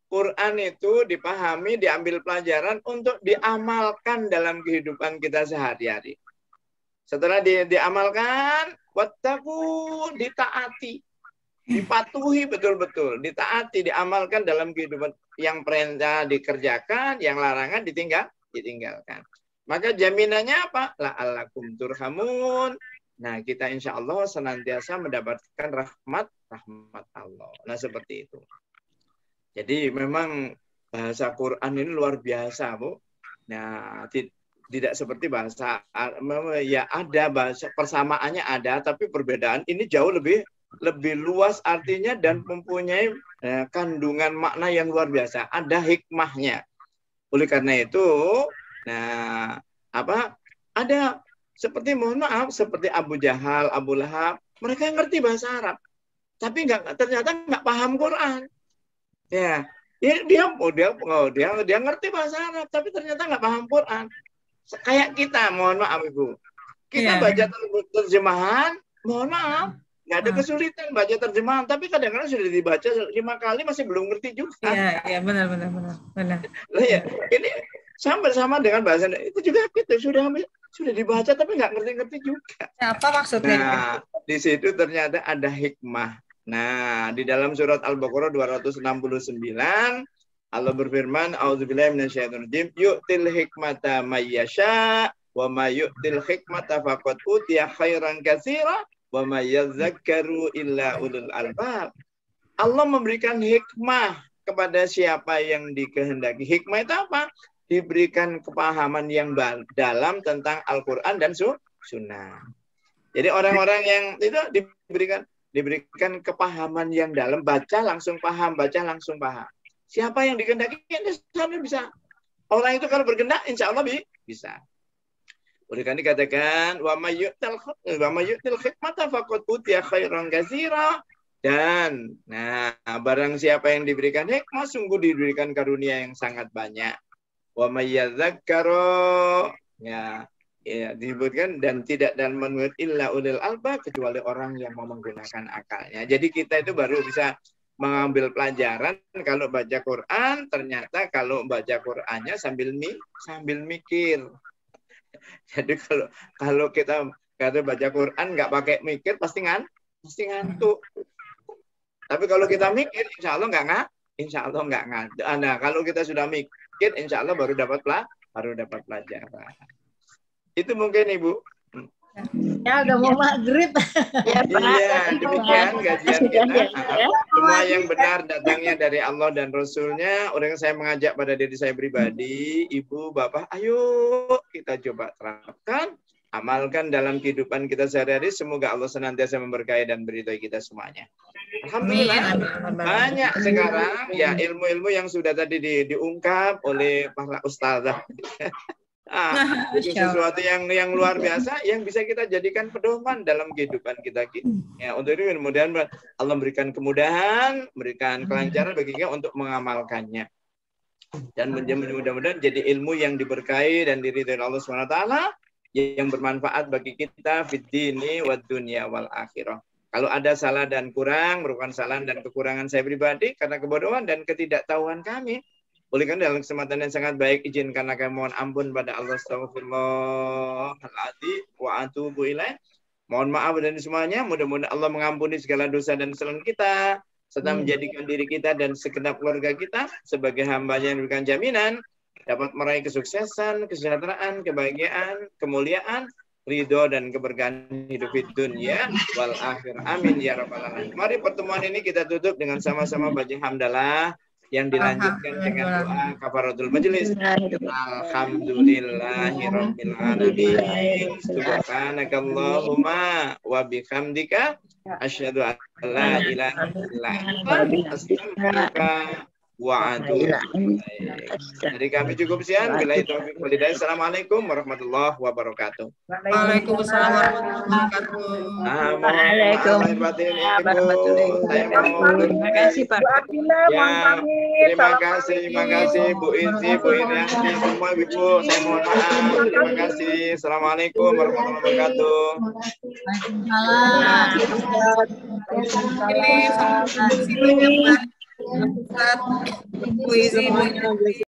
Quran itu dipahami, diambil pelajaran untuk diamalkan dalam kehidupan kita sehari-hari. Setelah diamalkan, wattaqu, ditaati. Dipatuhi betul-betul, ditaati, diamalkan dalam kehidupan. Yang perintah dikerjakan, yang larangan ditinggalkan. Maka jaminannya apa? La'allakum turhamun. Nah, kita insya Allah senantiasa mendapatkan rahmat Allah. Nah, seperti itu. Jadi memang bahasa Quran ini luar biasa, Bu. Nah, tidak seperti bahasa, ya ada bahasa, persamaannya ada, tapi perbedaan ini jauh lebih luas artinya dan mempunyai kandungan makna yang luar biasa. Ada hikmahnya. Oleh karena itu, ada seperti, mohon maaf, seperti Abu Jahal, Abu Lahab, mereka ngerti bahasa Arab, tapi ternyata nggak paham Quran. Ya, dia ngerti bahasa Arab, tapi ternyata nggak paham Quran. Kayak kita, mohon maaf Ibu, kita baca terjemahan, mohon maaf, nggak ada kesulitan baca terjemahan, tapi kadang-kadang sudah dibaca 5 kali masih belum ngerti juga. Iya, benar. Lah ya, ini sama dengan bahasa itu juga kita sudah dibaca tapi nggak ngerti-ngerti juga. Apa maksudnya? Nah, di situ ternyata ada hikmah. Nah, di dalam surat Al-Baqarah 269 Allah berfirman, "A'udzubillahi minasyaitonirrajim, yu'til hikmata may yasha wa may yu'til hikmata faqad utiya khairan katsira wa may yadhakkaru illa ulul albab." Allah memberikan hikmah kepada siapa yang dikehendaki. Hikmah itu apa? Diberikan kepahaman yang dalam tentang Al-Quran dan Sunnah. Jadi orang-orang yang itu diberikan kepahaman yang dalam, baca langsung paham, baca langsung paham. Siapa yang dikehendaki, insya Allah bisa. Orang itu kalau berkehendak, insya Allah bisa. Oleh karena dikatakan, wa mayyu'til hikmata faqad utiya khairan katsira. Dan barang siapa yang diberikan hikmah, sungguh diberikan karunia yang sangat banyak. Wa mayyadzakkaru, ya disebutkan, dan tidak dan menurut illa ulil albab, kecuali orang yang mau menggunakan akalnya. Jadi kita itu baru bisa mengambil pelajaran kalau baca Quran, ternyata kalau baca Qurannya sambil mikir. Jadi kalau kita baca Quran nggak pakai mikir pasti ngantuk. Tapi kalau kita mikir, insya Allah nggak ngantuk. Nah, kalau kita sudah mikir, insya Allah baru dapat pelajaran. Itu mungkin Ibu. Ya udah mau maghrib. Ya, Pak. Iya, demikian kajian kita. Semua yang benar datangnya dari Allah dan Rasulnya. Orang saya mengajak pada diri saya pribadi, Ibu, Bapak, ayo kita coba terapkan, amalkan dalam kehidupan kita sehari-hari. Semoga Allah senantiasa memberkahi dan meridhai kita semuanya. Alhamdulillah, banyak sekarang ya ilmu-ilmu yang sudah tadi diungkap oleh para ustazah. Itu sesuatu yang luar biasa yang bisa kita jadikan pedoman dalam kehidupan kita. Ya, untuk itu kemudian Allah memberikan kemudahan, memberikan kelancaran bagi kita untuk mengamalkannya. Dan mudah-mudahan jadi ilmu yang diberkahi dan diridhai Allah SWT, yang bermanfaat bagi kita fid dini wad dunya wal akhirah. Kalau ada salah dan kurang, merupakan salah dan kekurangan saya pribadi karena kebodohan dan ketidaktahuan kami. Oleh karena dalam kesempatan yang sangat baik, izinkan kami mohon ampun pada Allah. Astaghfirullahaladzim wa atubu ilaih. Mohon maaf dan semuanya. Mudah-mudahan Allah mengampuni segala dosa dan kesalahan kita, serta menjadikan diri kita dan segenap keluarga kita sebagai hamba-Nya yang memberikan jaminan dapat meraih kesuksesan, kesejahteraan, kebahagiaan, kemuliaan, ridho dan keberkahan hidup di dunia wal akhir. Amin ya rabbal alamin. Mari pertemuan ini kita tutup dengan sama-sama baca hamdalah yang dilanjutkan dengan doa kafaratul majelis. Alhamdulillahirabbil alamin. Subhanakallahumma wa bihamdika asyhadu an la ilaha illa anta astaghfiruka wa atubu ilaik. Jadi kami cukup sekian. Billahi taufiq wal hidayah. Assalamualaikum warahmatullahi wabarakatuh. Waalaikumsalam warahmatullahi wabarakatuh. Waalaikumsalam warahmatullahi wabarakatuh. Terima kasih Pak. Terima kasih Bu Inti, Bu Irianti, semua Ibu. Saya mohon maaf. Terima kasih. Assalamualaikum warahmatullahi wabarakatuh. Waalaikumsalam.